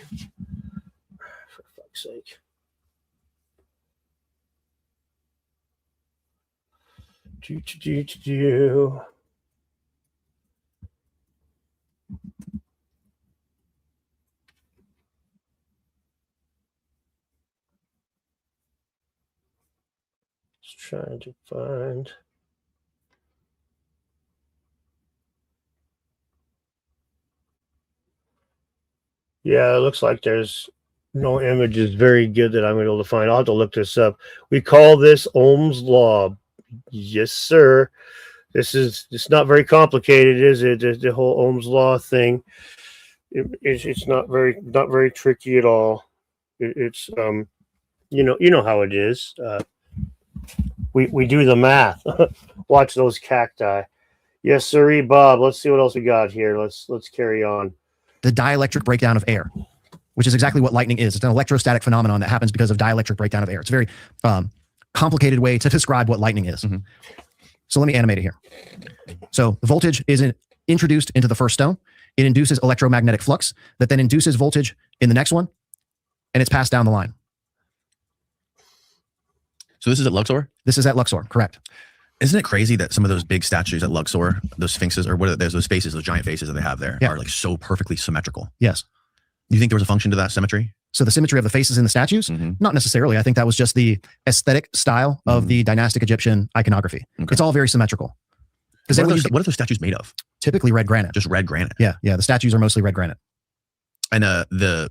S1: For fuck's sake. Just trying to find. Yeah, it looks like there's no images very good that I'm able to find. I'll have to look this up. We call this Ohm's law. Yes, sir. It's not very complicated, is it? The whole Ohm's law thing. It's not very tricky at all. It's you know how it is. We do the math. Watch those cacti. Yes, sirree, Bob. Let's see what else we got here. Let's carry on.
S2: The dielectric breakdown of air, which is exactly what lightning is. It's an electrostatic phenomenon that happens because of dielectric breakdown of air. It's a very complicated way to describe what lightning is. Mm-hmm. So let me animate it here. So the voltage is introduced into the first stone. It induces electromagnetic flux that then induces voltage in the next one, and it's passed down the line.
S3: So this is at Luxor?
S2: This is at Luxor, correct.
S3: Isn't it crazy that some of those big statues at Luxor, those sphinxes, or what are those faces, those giant faces that they have there, are like so perfectly symmetrical?
S2: Yes.
S3: You think there was a function to that symmetry?
S2: So the symmetry of the faces in the statues? Mm-hmm. Not necessarily. I think that was just the aesthetic style of the dynastic Egyptian iconography. Okay. It's all very symmetrical.
S3: What are those statues made of?
S2: Typically red granite.
S3: Just red granite?
S2: Yeah. The statues are mostly red granite.
S3: And the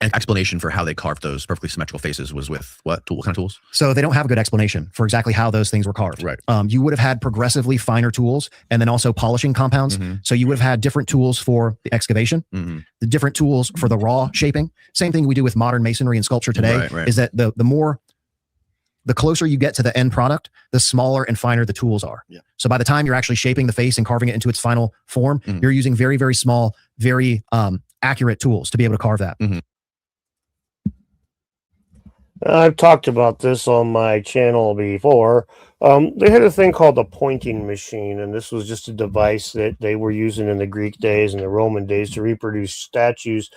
S3: explanation for how they carved those perfectly symmetrical faces was with what kind of tools?
S2: So they don't have a good explanation for exactly how those things were carved.
S3: Right.
S2: You would have had progressively finer tools and then also polishing compounds. Mm-hmm. So you would have had different tools for the excavation, the different tools for the raw shaping. Same thing we do with modern masonry and sculpture today is that the closer you get to the end product, the smaller and finer the tools are. Yeah. So by the time you're actually shaping the face and carving it into its final form, you're using very, very small, very accurate tools to be able to carve that. Mm-hmm.
S1: I've talked about this on my channel before. They had a thing called the pointing machine, and this was just a device that they were using in the Greek days and the Roman days to reproduce statues.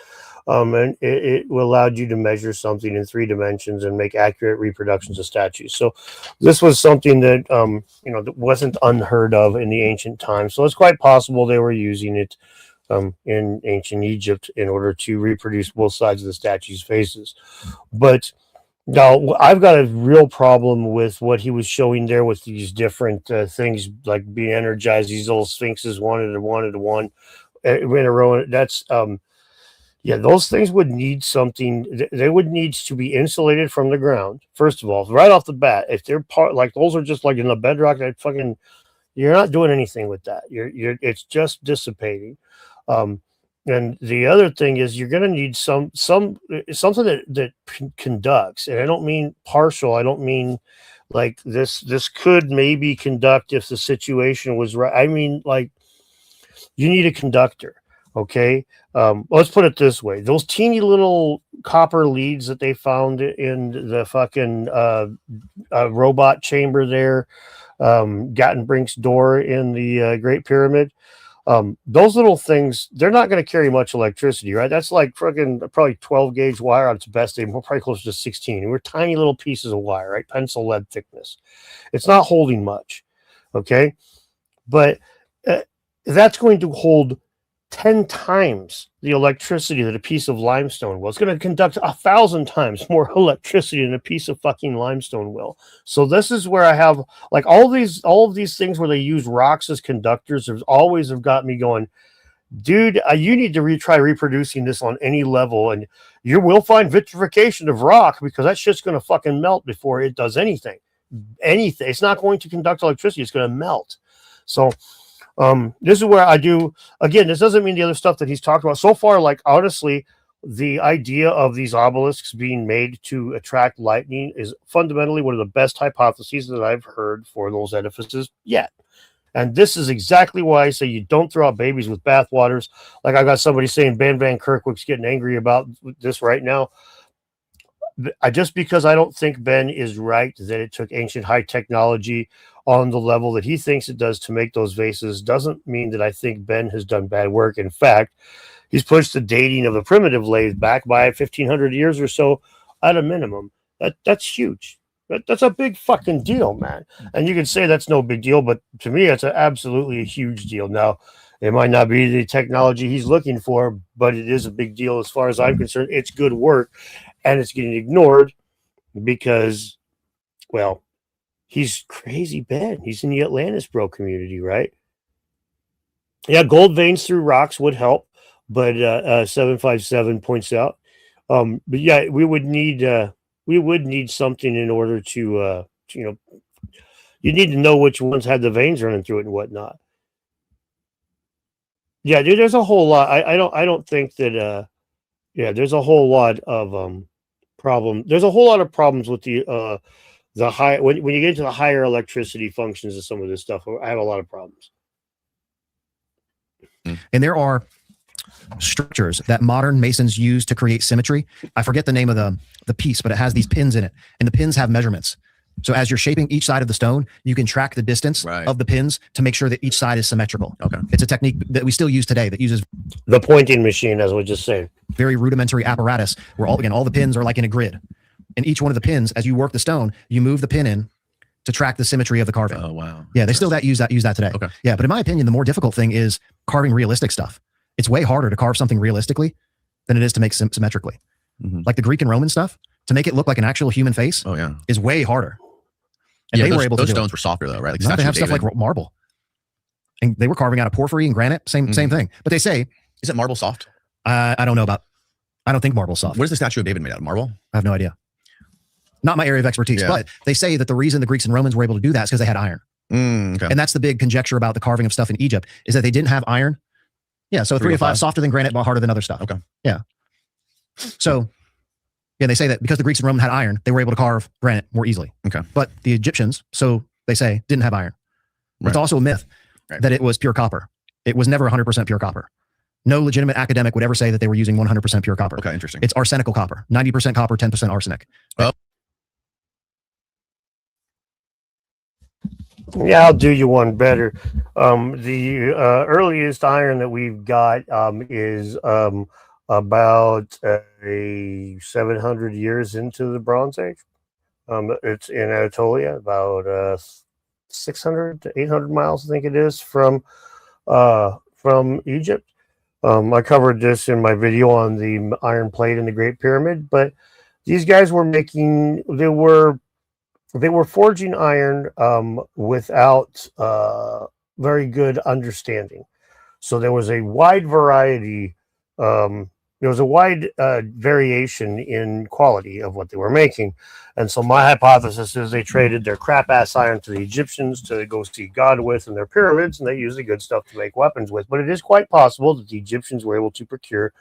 S1: And it allowed you to measure something in 3 dimensions and make accurate reproductions of statues. So this was something that, that wasn't unheard of in the ancient times. So it's quite possible they were using it in ancient Egypt in order to reproduce both sides of the statue's faces. But now, I've got a real problem with what he was showing there with these different things, like being energized, these little sphinxes, one in a row. That's, those things would need something. They would need to be insulated from the ground, first of all, right off the bat. If they're those are just like in the bedrock, you're not doing anything with that. It's just dissipating. And the other thing is you're going to need something that conducts, and I don't mean partial. I don't mean Like this could maybe conduct if the situation was right. I mean, like, you need a conductor. Okay. Let's put it this way. Those teeny little copper leads that they found in the fucking robot chamber there, Gattenbrink's door in the Great Pyramid, those little things, they're not going to carry much electricity, right? That's like fucking probably 12 gauge wire on its best day. We're probably closer to 16. And we're tiny little pieces of wire, right? Pencil lead thickness. It's not holding much. Okay. But that's going to hold 10 times the electricity that a piece of limestone will. It's going to conduct 1,000 times more electricity than a piece of fucking limestone will. So this is where I have like all of these things where they use rocks as conductors. There's always have got me going, dude, you need to try reproducing this on any level, and you will find vitrification of rock because that shit's going to fucking melt before it does anything. It's not going to conduct electricity. It's going to melt. So this is where I do, again, this doesn't mean the other stuff that he's talked about so far. Like, honestly, the idea of these obelisks being made to attract lightning is fundamentally one of the best hypotheses that I've heard for those edifices yet. And this is exactly why I say you don't throw out babies with bathwaters. Like, I got somebody saying Ben Van Kerkhoek's getting angry about this right now. Just because I don't think Ben is right that it took ancient high technology on the level that he thinks it does to make those vases doesn't mean that I think Ben has done bad work. In fact, he's pushed the dating of the primitive lathe back by 1,500 years or so at a minimum. That's huge. That's a big fucking deal, man. And you can say that's no big deal, but to me, it's absolutely a huge deal. Now, it might not be the technology he's looking for, but it is a big deal as far as I'm concerned. It's good work. And it's getting ignored because, well, he's crazy Ben. He's in the Atlantis bro community, right? Yeah, gold veins through rocks would help, but 757 points out. But yeah, we would need something in order to you need to know which ones had the veins running through it and whatnot. Yeah, dude, there's a whole lot. I don't think that there's a whole lot of There's a whole lot of problems with the high when you get into the higher electricity functions of some of this stuff. I have a lot of problems.
S2: And there are structures that modern masons use to create symmetry. I forget the name of the piece, but it has these pins in it, and the pins have measurements. So as you're shaping each side of the stone, you can track the distance of the pins to make sure that each side is symmetrical. Okay. It's a technique that we still use today that uses
S1: the pointing machine, as we just said.
S2: Very rudimentary apparatus where all the pins are like in a grid. And each one of the pins, as you work the stone, you move the pin in to track the symmetry of the carving.
S3: Oh, wow.
S2: Yeah, they still use that today. Okay. Yeah, but in my opinion, the more difficult thing is carving realistic stuff. It's way harder to carve something realistically than it is to make symmetrically. Mm-hmm. Like the Greek and Roman stuff, to make it look like an actual human face is way harder. And they were able to do
S3: stones were softer though, right?
S2: Like they have stuff like marble, and they were carving out of porphyry and granite. Same thing. But they say,
S3: is it marble soft?
S2: I don't know about. I don't think marble's soft.
S3: What is the statue of David made out of? Marble?
S2: I have no idea. Not my area of expertise. But they say that the reason the Greeks and Romans were able to do that is because they had iron. Okay. And that's the big conjecture about the carving of stuff in Egypt is that they didn't have iron. Yeah. So 3 to 5 softer than granite, but harder than other stuff. Okay. Yeah. So. Yeah, they say that because the Greeks and Romans had iron, they were able to carve granite more easily. Okay. But the Egyptians, so they say, didn't have iron. Right. It's also a myth that it was pure copper. It was never 100% pure copper. No legitimate academic would ever say that they were using 100% pure copper.
S3: Okay, interesting.
S2: It's arsenical copper. 90% copper, 10% arsenic.
S3: Oh.
S1: Yeah, I'll do you one better. The earliest iron that we've got is about 700 years into the Bronze Age. It's in Anatolia, about 600 to 800 miles, I think it is, from Egypt. I covered this in my video on the iron plate in the Great Pyramid, but these guys were they were forging iron without very good understanding. So there was a wide variety. There was a wide variation in quality of what they were making. And so my hypothesis is they traded their crap ass iron to the Egyptians to go see God with in their pyramids, and they used the good stuff to make weapons with. But it is quite possible that the Egyptians were able to procure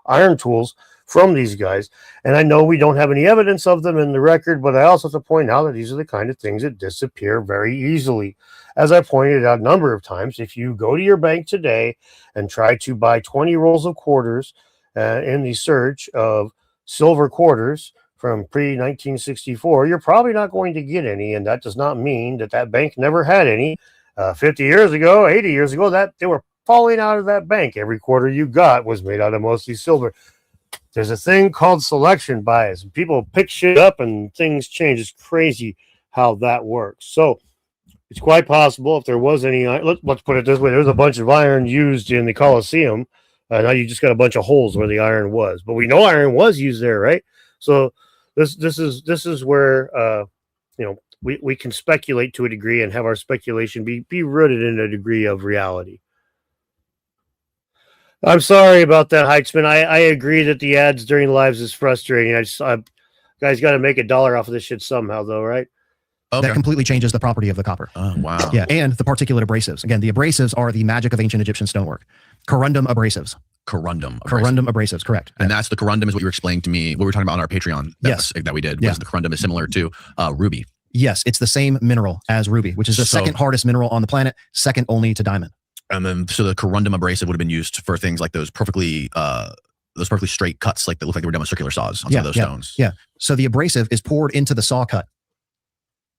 S1: iron tools from these guys. And I know we don't have any evidence of them in the record, but I also have to point out that these are the kind of things that disappear very easily. As I pointed out a number of times, if you go to your bank today and try to buy 20 rolls of quarters in the search of silver quarters from pre-1964, you're probably not going to get any, and that does not mean that that bank never had any. 50 years ago, 80 years ago, that they were falling out of that bank. Every quarter you got was made out of mostly silver. There's a thing called selection bias. People pick shit up and things change. It's crazy how that works. So it's quite possible if there was any, let's put it this way, there's a bunch of iron used in the Colosseum. Now you just got a bunch of holes where the iron was, but we know iron was used there, right? So this is where we can speculate to a degree and have our speculation be rooted in a degree of reality. I'm sorry about that, Heitzman. I agree that the ads during lives is frustrating. Guys got to make $1 off of this shit somehow, though, right?
S2: Okay. That completely changes the property of the copper.
S3: Oh, wow.
S2: Yeah, and the particulate abrasives. Again, the abrasives are the magic of ancient Egyptian stonework. Corundum abrasives.
S3: Corundum
S2: abrasives, correct.
S3: And that's the corundum is what you were explaining to me, what we were talking about on our Patreon that we did. Was the corundum is similar to ruby.
S2: Yes, it's the same mineral as ruby, which is the second hardest mineral on the planet, second only to diamond.
S3: And then, so the corundum abrasive would have been used for things like those perfectly straight cuts, like that look like they were done with circular saws on some of those stones.
S2: Yeah. So the abrasive is poured into the saw cut,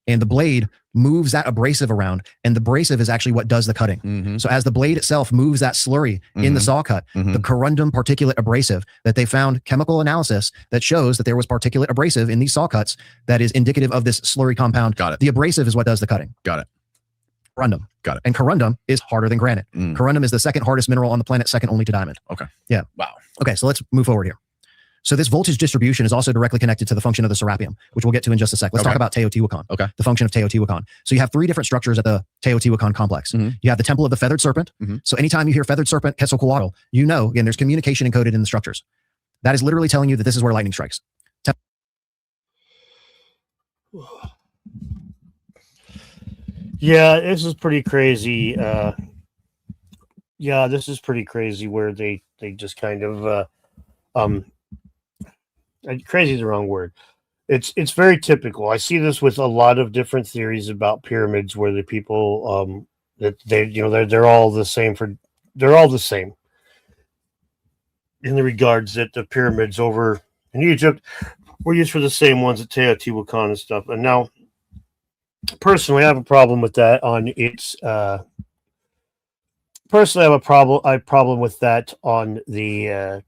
S2: and the blade moves that abrasive around, and the abrasive is actually what does the cutting.
S3: Mm-hmm.
S2: So as the blade itself moves that slurry in the saw cut, the corundum particulate abrasive that they found chemical analysis that shows that there was particulate abrasive in these saw cuts that is indicative of this slurry compound.
S3: Got it.
S2: The abrasive is what does the cutting.
S3: Got it.
S2: Corundum.
S3: Got it.
S2: And corundum is harder than granite. Corundum is the second hardest mineral on the planet, second only to diamond.
S3: Okay.
S2: Yeah.
S3: Wow.
S2: Okay, so let's move forward here. So this voltage distribution is also directly connected to the function of the serapium, which we'll get to in just a sec. Let's talk about Teotihuacan.
S3: Okay.
S2: The function of Teotihuacan. So you have three different structures at the Teotihuacan complex. You have the Temple of the Feathered Serpent. So anytime you hear Feathered Serpent, Quetzalcoatl, you know, again, there's communication encoded in the structures. That is literally telling you that this is where lightning strikes.
S1: Yeah, this is pretty crazy. This is pretty crazy where they just kind of crazy is the wrong word. It's very typical. I see this with a lot of different theories about pyramids where the people that they're all the same in the regards that the pyramids over in Egypt were used for the same ones at Teotihuacan and stuff. And now personally I have a problem with that on its personally I have a problem with that on the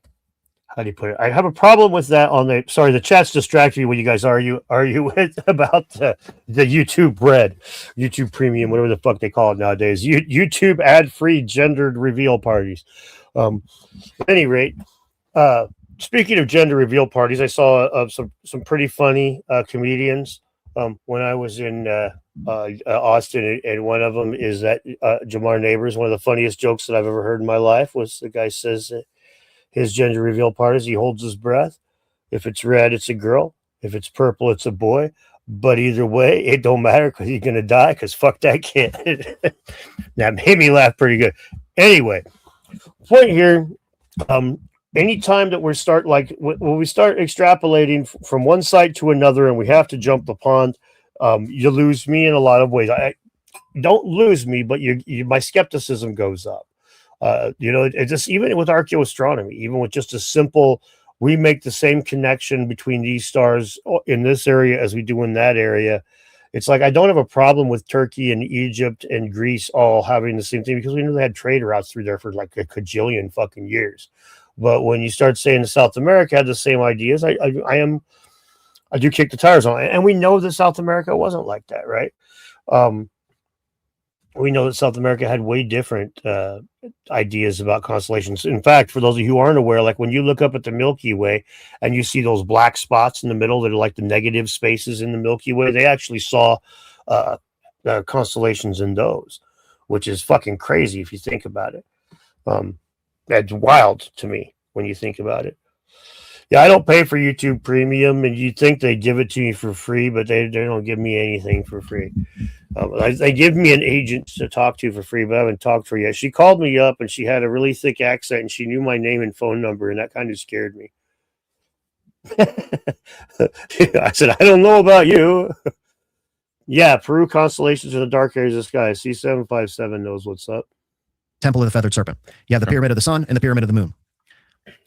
S1: how do you put it? I have a problem with that on the. Sorry, the chat's distracting me when you guys argue with about the YouTube Red, YouTube Premium, whatever the fuck they call it nowadays. YouTube ad-free gendered reveal parties. At any rate, speaking of gender reveal parties, I saw some pretty funny comedians when I was in Austin, and one of them is that Jamar Neighbors. One of the funniest jokes that I've ever heard in my life was the guy says. His gender reveal parties, he holds his breath. If it's red, it's a girl. If it's purple, it's a boy. But either way, it don't matter because he's going to die because fuck that kid. That made me laugh pretty good. Anyway, point here, anytime that when we start extrapolating from one site to another and we have to jump the pond, you lose me in a lot of ways. I don't lose me, but my skepticism goes up. It just even with archaeoastronomy, even with just a simple, we make the same connection between these stars in this area as we do in that area. It's like I don't have a problem with Turkey and Egypt and Greece all having the same thing because we know they had trade routes through there for like a cajillion fucking years. But when you start saying South America had the same ideas, I do kick the tires on it. And we know that South America wasn't like that, right? We know that South America had way different ideas about constellations. In fact, for those of you who aren't aware, like when you look up at the Milky Way and you see those black spots in the middle that are like the negative spaces in the Milky Way, they actually saw constellations in those, which is fucking crazy if you think about it. That's wild to me when you think about it. Yeah, I don't pay for YouTube Premium, and you'd think they give it to me for free, but they don't give me anything for free. They give me an agent to talk to for free, but I haven't talked to her yet. She called me up, and she had a really thick accent, and she knew my name and phone number, and that kind of scared me. I said, I don't know about you. Yeah, Peru constellations in the dark areas of the sky. C757 knows what's up.
S2: Temple of the Feathered Serpent. You have the Pyramid of the Sun and the Pyramid of the Moon.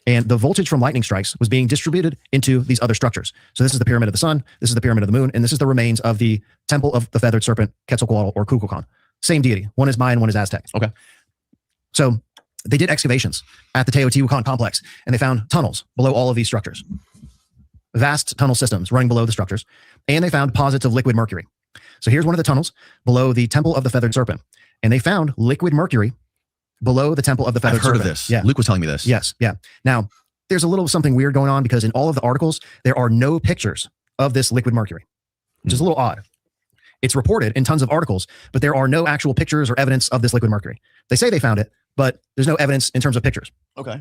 S2: And the voltage from lightning strikes was being distributed into these other structures. So this is the Pyramid of the Sun, this is the Pyramid of the Moon, and this is the remains of the Temple of the Feathered Serpent, Quetzalcoatl or Kukulkan. Same deity. One is Mayan, one is Aztec.
S3: Okay.
S2: So they did excavations at the Teotihuacan complex, and they found tunnels below all of these structures. Vast tunnel systems running below the structures, and they found deposits of liquid mercury. So here's one of the tunnels below the Temple of the Feathered Serpent, and they found liquid mercury below the Temple of the Feathered Serpent.
S3: I've heard of this.
S2: Yeah.
S3: Luke was telling me this.
S2: Yes. Yeah. Now, there's a little something weird going on because in all of the articles, there are no pictures of this liquid mercury, which is a little odd. It's reported in tons of articles, but there are no actual pictures or evidence of this liquid mercury. They say they found it, but there's no evidence in terms of pictures.
S3: Okay.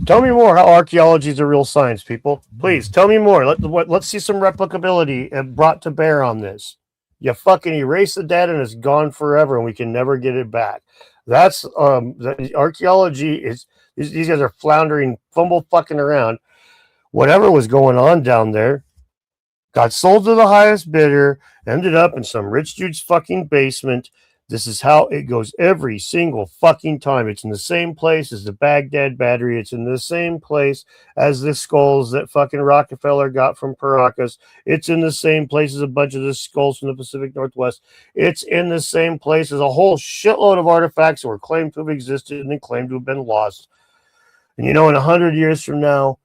S1: Tell me more how archaeology is a real science, people. Please tell me more. Let's see some replicability brought to bear on this. You fucking erase the data and it's gone forever, and we can never get it back. That's the archaeology is. These guys are floundering, fumble fucking around. Whatever was going on down there got sold to the highest bidder. Ended up in some rich dude's fucking basement. This is how it goes every single fucking time. It's in the same place as the Baghdad battery. It's in the same place as the skulls that fucking Rockefeller got from Paracas. It's in the same place as a bunch of the skulls from the Pacific Northwest. It's in the same place as a whole shitload of artifacts that were claimed to have existed and then claimed to have been lost. And in 100 years from now,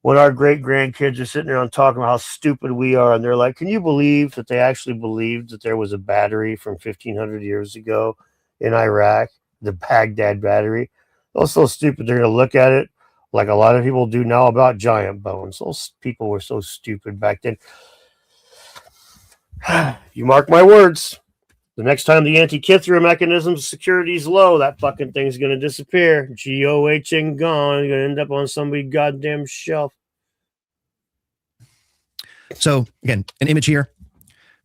S1: when our great-grandkids are sitting there and talking about how stupid we are, and they're like, can you believe that they actually believed that there was a battery from 1,500 years ago in Iraq, the Baghdad battery? They're so stupid, they're going to look at it like a lot of people do now about giant bones. Those people were so stupid back then. You mark my words. The next time the Antikythera mechanism security is low, that fucking thing's going to disappear. GOH and gone. You're going to end up on somebody's goddamn shelf.
S2: So, again, an image here.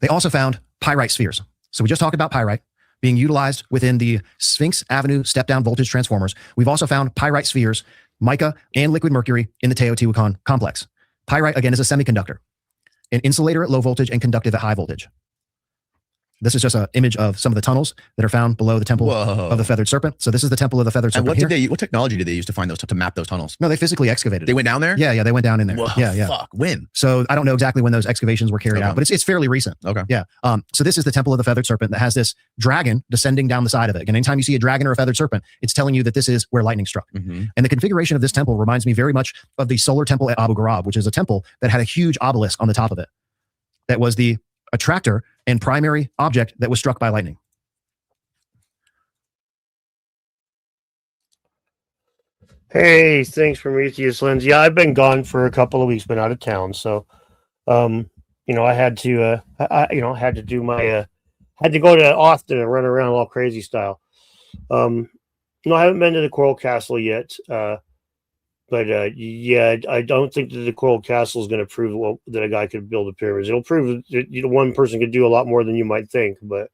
S2: They also found pyrite spheres. So we just talked about pyrite being utilized within the Sphinx Avenue step-down voltage transformers. We've also found pyrite spheres, mica, and liquid mercury in the Teotihuacan complex. Pyrite, again, is a semiconductor, an insulator at low voltage and conductive at high voltage. This is just an image of some of the tunnels that are found below the Temple of the Feathered Serpent. So this is the Temple of the Feathered Serpent.
S3: And what technology did they use to find those, to map those tunnels?
S2: No, they physically excavated.
S3: They went down there?
S2: Yeah, they went down in there.
S3: Whoa,
S2: yeah.
S3: Fuck, when?
S2: So I don't know exactly when those excavations were carried out, but it's fairly recent.
S3: Okay.
S2: Yeah. So this is the Temple of the Feathered Serpent that has this dragon descending down the side of it. And anytime you see a dragon or a feathered serpent, it's telling you that this is where lightning struck.
S3: Mm-hmm.
S2: And the configuration of this temple reminds me very much of the Solar Temple at Abu Ghraib, which is a temple that had a huge obelisk on the top of it. That was the attractor and primary object that was struck by lightning.
S1: Hey, thanks, Prometheus Lens. Yeah, I've been gone for a couple of weeks, been out of town, so I had to had to do my had to go to Austin and run around all crazy style. I haven't been to the Coral Castle yet, but I don't think that the Coral Castle is going to prove that a guy could build a pyramid. It'll prove that one person could do a lot more than you might think. But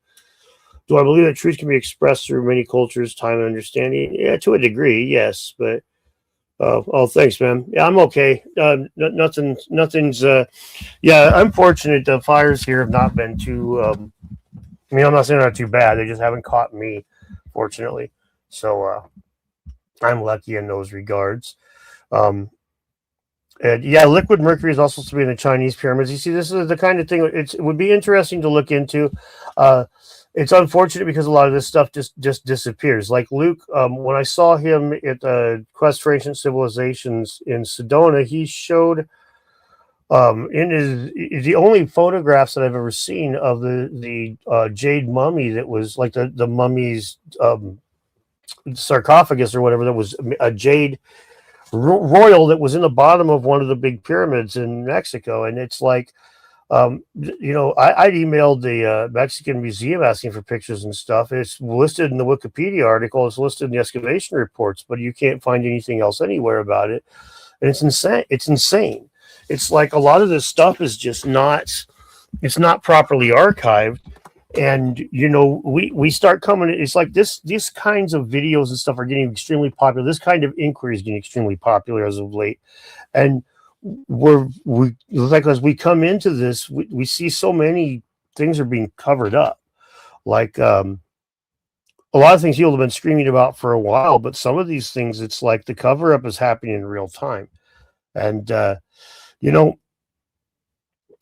S1: do I believe that truth can be expressed through many cultures, time, and understanding? Yeah, to a degree, yes. But thanks, man. Yeah, I'm okay. Nothing's. I'm fortunate. The fires here have not been too. I'm not saying they're not too bad. They just haven't caught me, fortunately. So I'm lucky in those regards. And liquid mercury is also supposed to be in the Chinese pyramids. You see, this is the kind of thing it would be interesting to look into. It's unfortunate because a lot of this stuff just disappears. Like Luke, when I saw him at Quest for Ancient Civilizations in Sedona, he showed in the only photographs that I've ever seen of the jade mummy that was like the mummy's sarcophagus or whatever, that was a jade royal that was in the bottom of one of the big pyramids in Mexico. And it's like, I'd emailed the Mexican Museum asking for pictures and stuff. It's listed in the Wikipedia article. It's listed in the excavation reports, but you can't find anything else anywhere about it. And it's insane. It's insane. It's like a lot of this stuff is just not. It's not properly archived. And we start coming. It's like these kinds of videos and stuff are getting extremely popular. This kind of inquiry is getting extremely popular as of late, and we like as we come into this, we see so many things are being covered up. Like a lot of things people have been screaming about for a while, but some of these things, it's like the cover up is happening in real time, and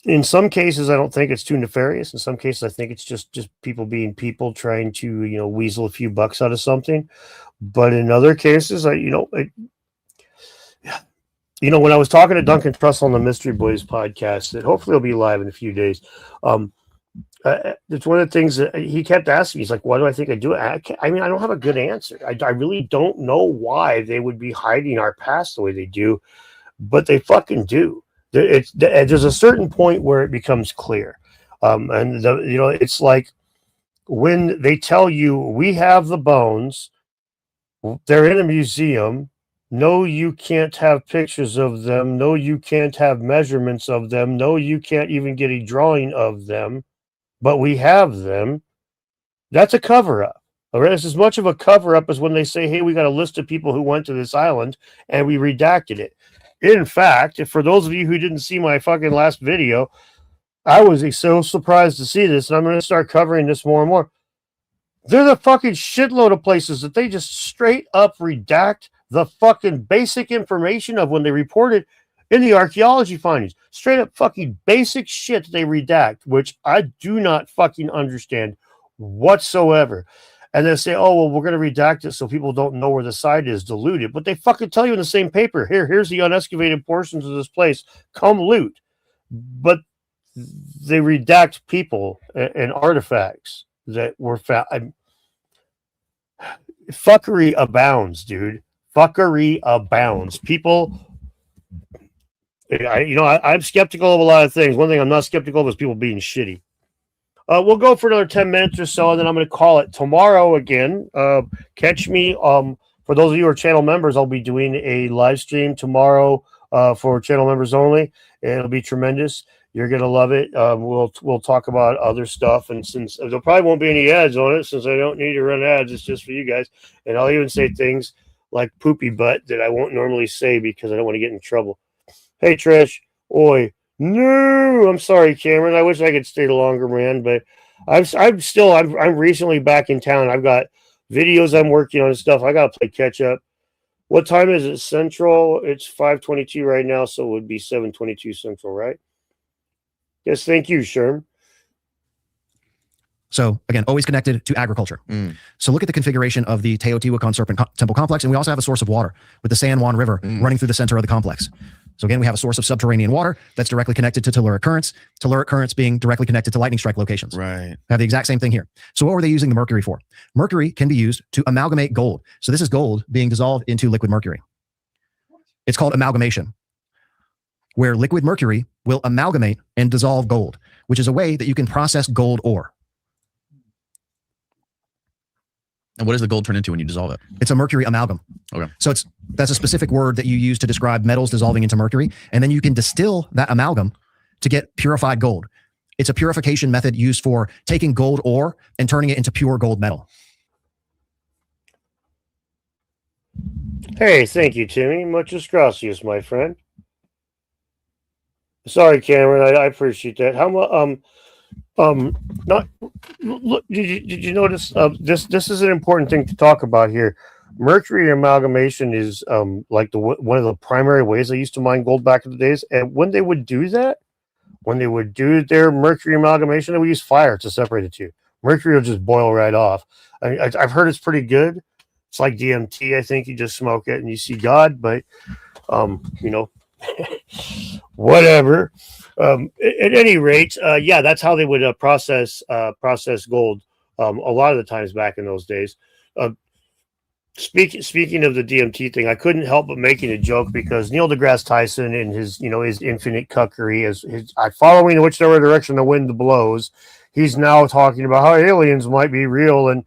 S1: in some cases, I don't think it's too nefarious. In some cases, I think it's just people being people trying to, weasel a few bucks out of something. But in other cases, when I was talking to Duncan Trussell on the Mystery Boys podcast, that hopefully will be live in a few days. It's one of the things that he kept asking me. He's like, "Why do I think I do it?" I mean, I don't have a good answer. I really don't know why they would be hiding our past the way they do, but they fucking do. There's a certain point where it becomes clear, it's like when they tell you we have the bones, they're in a museum. No, you can't have pictures of them. No, you can't have measurements of them. No, you can't even get a drawing of them, but we have them. That's a cover up. All right, it's as much of a cover up as when they say, "Hey, we got a list of people who went to this island and we redacted it." In fact, for those of you who didn't see my fucking last video, I was so surprised to see this, and I'm going to start covering this more and more. There's a fucking shitload of places that they just straight up redact the fucking basic information of when they reported in the archaeology findings. Straight up fucking basic shit they redact, which I do not fucking understand whatsoever. And then say, "Oh, well, we're going to redact it so people don't know where the site is diluted." But they fucking tell you in the same paper, here's the unexcavated portions of this place. Come loot. But they redact people and artifacts that were found. Fuckery abounds, dude. Fuckery abounds. People, I'm skeptical of a lot of things. One thing I'm not skeptical of is people being shitty. We'll go for another 10 minutes or so, and then I'm going to call it tomorrow again. Catch me. For those of you who are channel members, I'll be doing a live stream tomorrow for channel members only. It'll be tremendous. You're going to love it. We'll talk about other stuff, and since there probably won't be any ads on it, since I don't need to run ads, it's just for you guys. And I'll even say things like poopy butt that I won't normally say because I don't want to get in trouble. Hey, Trish. Oi. No, I'm sorry, Cameron. I wish I could stay longer, man, but I'm recently back in town. I've got videos I'm working on and stuff. I gotta play catch up. What time is it Central? It's 5:22 right now, so it would be 7:22 Central, right? Yes, thank you, Sherm.
S2: So again, always connected to agriculture. So look at the configuration of the Teotihuacan Serpent Temple Complex, and we also have a source of water with the San Juan River running through the center of the complex. So again, we have a source of subterranean water that's directly connected to telluric currents being directly connected to lightning strike locations.
S3: Right.
S2: We have the exact same thing here. So what were they using the mercury for? Mercury can be used to amalgamate gold. So this is gold being dissolved into liquid mercury. It's called amalgamation, where liquid mercury will amalgamate and dissolve gold, which is a way that you can process gold ore.
S3: And what does the gold turn into when you dissolve it?
S2: It's a mercury amalgam.
S3: Okay.
S2: So that's a specific word that you use to describe metals dissolving into mercury. And then you can distill that amalgam to get purified gold. It's a purification method used for taking gold ore and turning it into pure gold metal.
S1: Hey, thank you, Timmy. Muchas gracias, my friend. Sorry, Cameron. I appreciate that. How much? Not. Look, did you notice? This is an important thing to talk about here. Mercury amalgamation is like one of the primary ways they used to mine gold back in the days. And when they would do that, when they would do their mercury amalgamation, they would use fire to separate the two. Mercury will just boil right off. I've heard it's pretty good. It's like DMT. I think you just smoke it and you see God. But whatever. At any rate, yeah, that's how they would process gold. A lot of the times back in those days. Speaking of the DMT thing, I couldn't help but making a joke because Neil deGrasse Tyson and his infinite cuckery is following whichever direction the wind blows. He's now talking about how aliens might be real and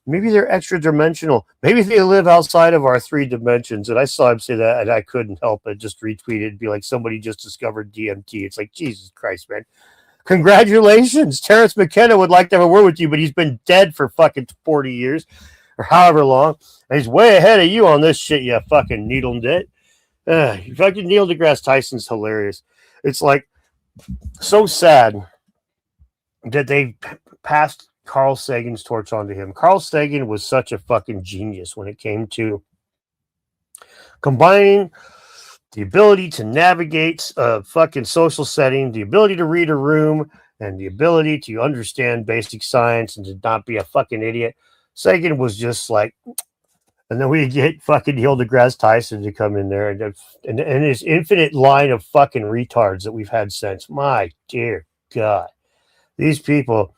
S1: maybe they're extra dimensional. Maybe they live outside of our 3 dimensions. And I saw him say that, and I couldn't help but just retweet it and be like, somebody just discovered DMT. It's like, Jesus Christ, man. Congratulations. Terrence McKenna would like to have a word with you, but he's been dead for fucking 40 years or however long. And he's way ahead of you on this shit, you fucking needle dit. Fucking Neil deGrasse Tyson's hilarious. It's like so sad that they passed Carl Sagan's torch onto him. Carl Sagan was such a fucking genius when it came to combining the ability to navigate a fucking social setting, the ability to read a room, and the ability to understand basic science and to not be a fucking idiot. Sagan was just like, and then we get fucking Neil deGrasse Tyson to come in there and his infinite line of fucking retards that we've had since. My dear God. These people,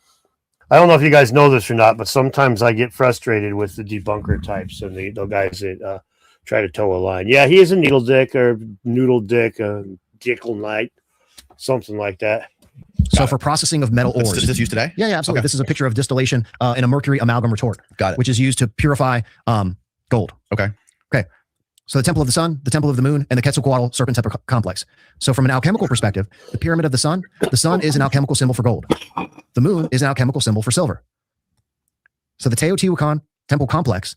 S1: I don't know if you guys know this or not, but sometimes I get frustrated with the debunker types and the guys that try to toe a line. Yeah, he is a needle dick or noodle dick, dickle knight, something like that.
S2: So for processing of metal ores.
S3: Is this used today?
S2: Yeah, absolutely. Okay. This is a picture of distillation in a mercury amalgam retort.
S3: Got it.
S2: Which is used to purify gold.
S3: Okay.
S2: So the Temple of the Sun, the Temple of the Moon, and the Quetzalcoatl Serpent Temple Complex. So from an alchemical perspective, the Pyramid of the Sun is an alchemical symbol for gold. The Moon is an alchemical symbol for silver. So the Teotihuacan Temple Complex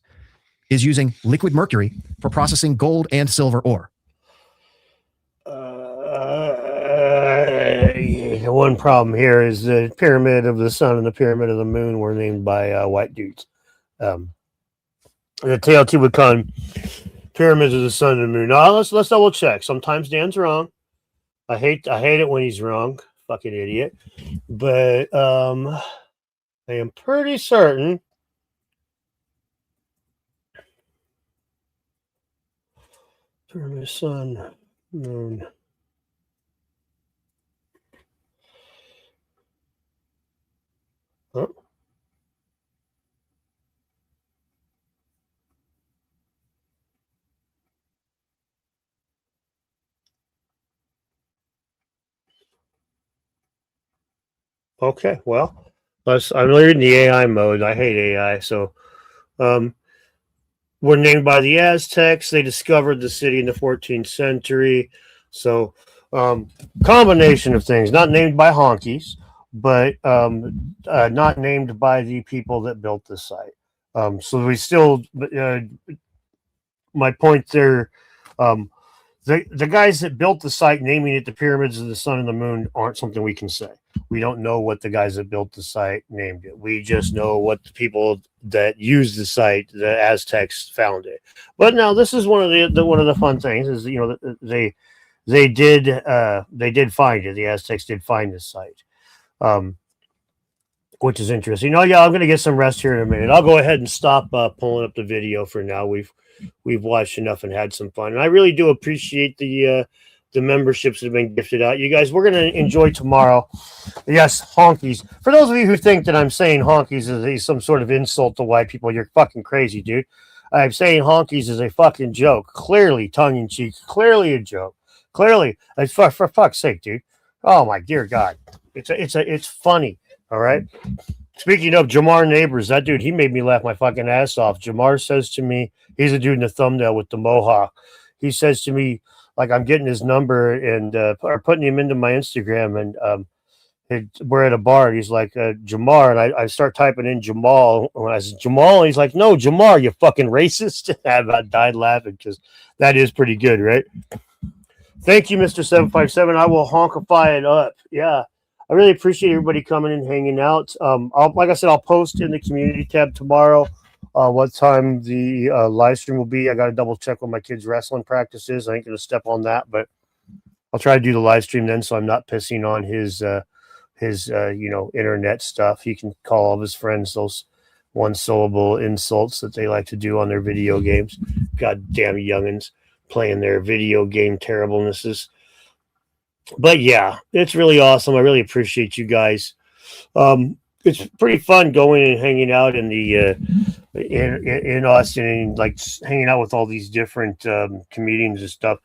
S2: is using liquid mercury for processing gold and silver ore.
S1: One problem here is the Pyramid of the Sun and the Pyramid of the Moon were named by white dudes. The Teotihuacan Pyramids of the Sun and the Moon. Now let's double check. Sometimes Dan's wrong. I hate it when he's wrong. Fucking idiot. But I am pretty certain Pyramid, Sun, Moon. Oh. Okay, well, I'm in the AI mode. I hate AI. So, were named by the Aztecs. They discovered the city in the 14th century. So, combination of things. Not named by honkies, but not named by the people that built the site. So we still. My point there. The guys that built the site, naming it the Pyramids of the Sun and the Moon, aren't something we can say. We don't know what the guys that built the site named it. We just know what the people that used the site, the Aztecs, found it. But now this is one of the fun things is they did find it. The Aztecs did find this site, which is interesting. Oh yeah, I'm going to get some rest here in a minute. I'll go ahead and stop pulling up the video for now. We've watched enough and had some fun, and I really do appreciate the memberships that have been gifted out. You guys, we're going to enjoy tomorrow. Yes, honkies. For those of you who think that I'm saying honkies is some sort of insult to white people, you're fucking crazy, dude. I'm saying honkies is a fucking joke. Clearly tongue-in-cheek. Clearly a joke. Clearly, for fuck's sake, dude. Oh my dear God. It's funny. All right. Speaking of Jamar Neighbors, that dude, he made me laugh my fucking ass off. Jamar says to me, he's a dude in the thumbnail with the mohawk. He says to me, like, I'm getting his number and or putting him into my Instagram, and we're at a bar, and he's like, Jamar, and I start typing in Jamal. When I said Jamal, he's like, no, Jamar, you fucking racist. I about died laughing because that is pretty good, right? Thank you, Mr. 757. I will honkify it up. Yeah. I really appreciate everybody coming and hanging out. Like I said, I'll post in the community tab tomorrow what time the live stream will be. I got to double check what my kids' wrestling practice is. I ain't going to step on that, but I'll try to do the live stream then, so I'm not pissing on his internet stuff. He can call all of his friends those one-syllable insults that they like to do on their video games. Goddamn youngins playing their video game terriblenesses. But yeah, it's really awesome. I really appreciate you guys. it's pretty fun going and hanging out in the in Austin and like hanging out with all these different comedians and stuff.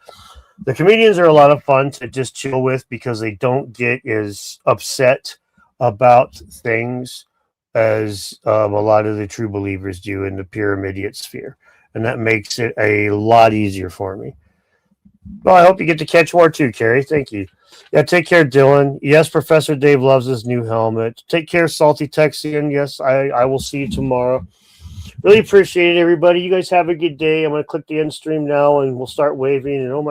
S1: The comedians are a lot of fun to just chill with because they don't get as upset about things as a lot of the true believers do in the pure idiot sphere, and that makes it a lot easier for me. Well, I hope you get to catch more too, Carrie. Thank you. Yeah, take care, Dylan. Yes, Professor Dave loves his new helmet. Take care, Salty Texian. Yes, I will see you tomorrow. Really appreciate it, everybody. You guys have a good day. I'm going to click the end stream now, and we'll start waving. And oh my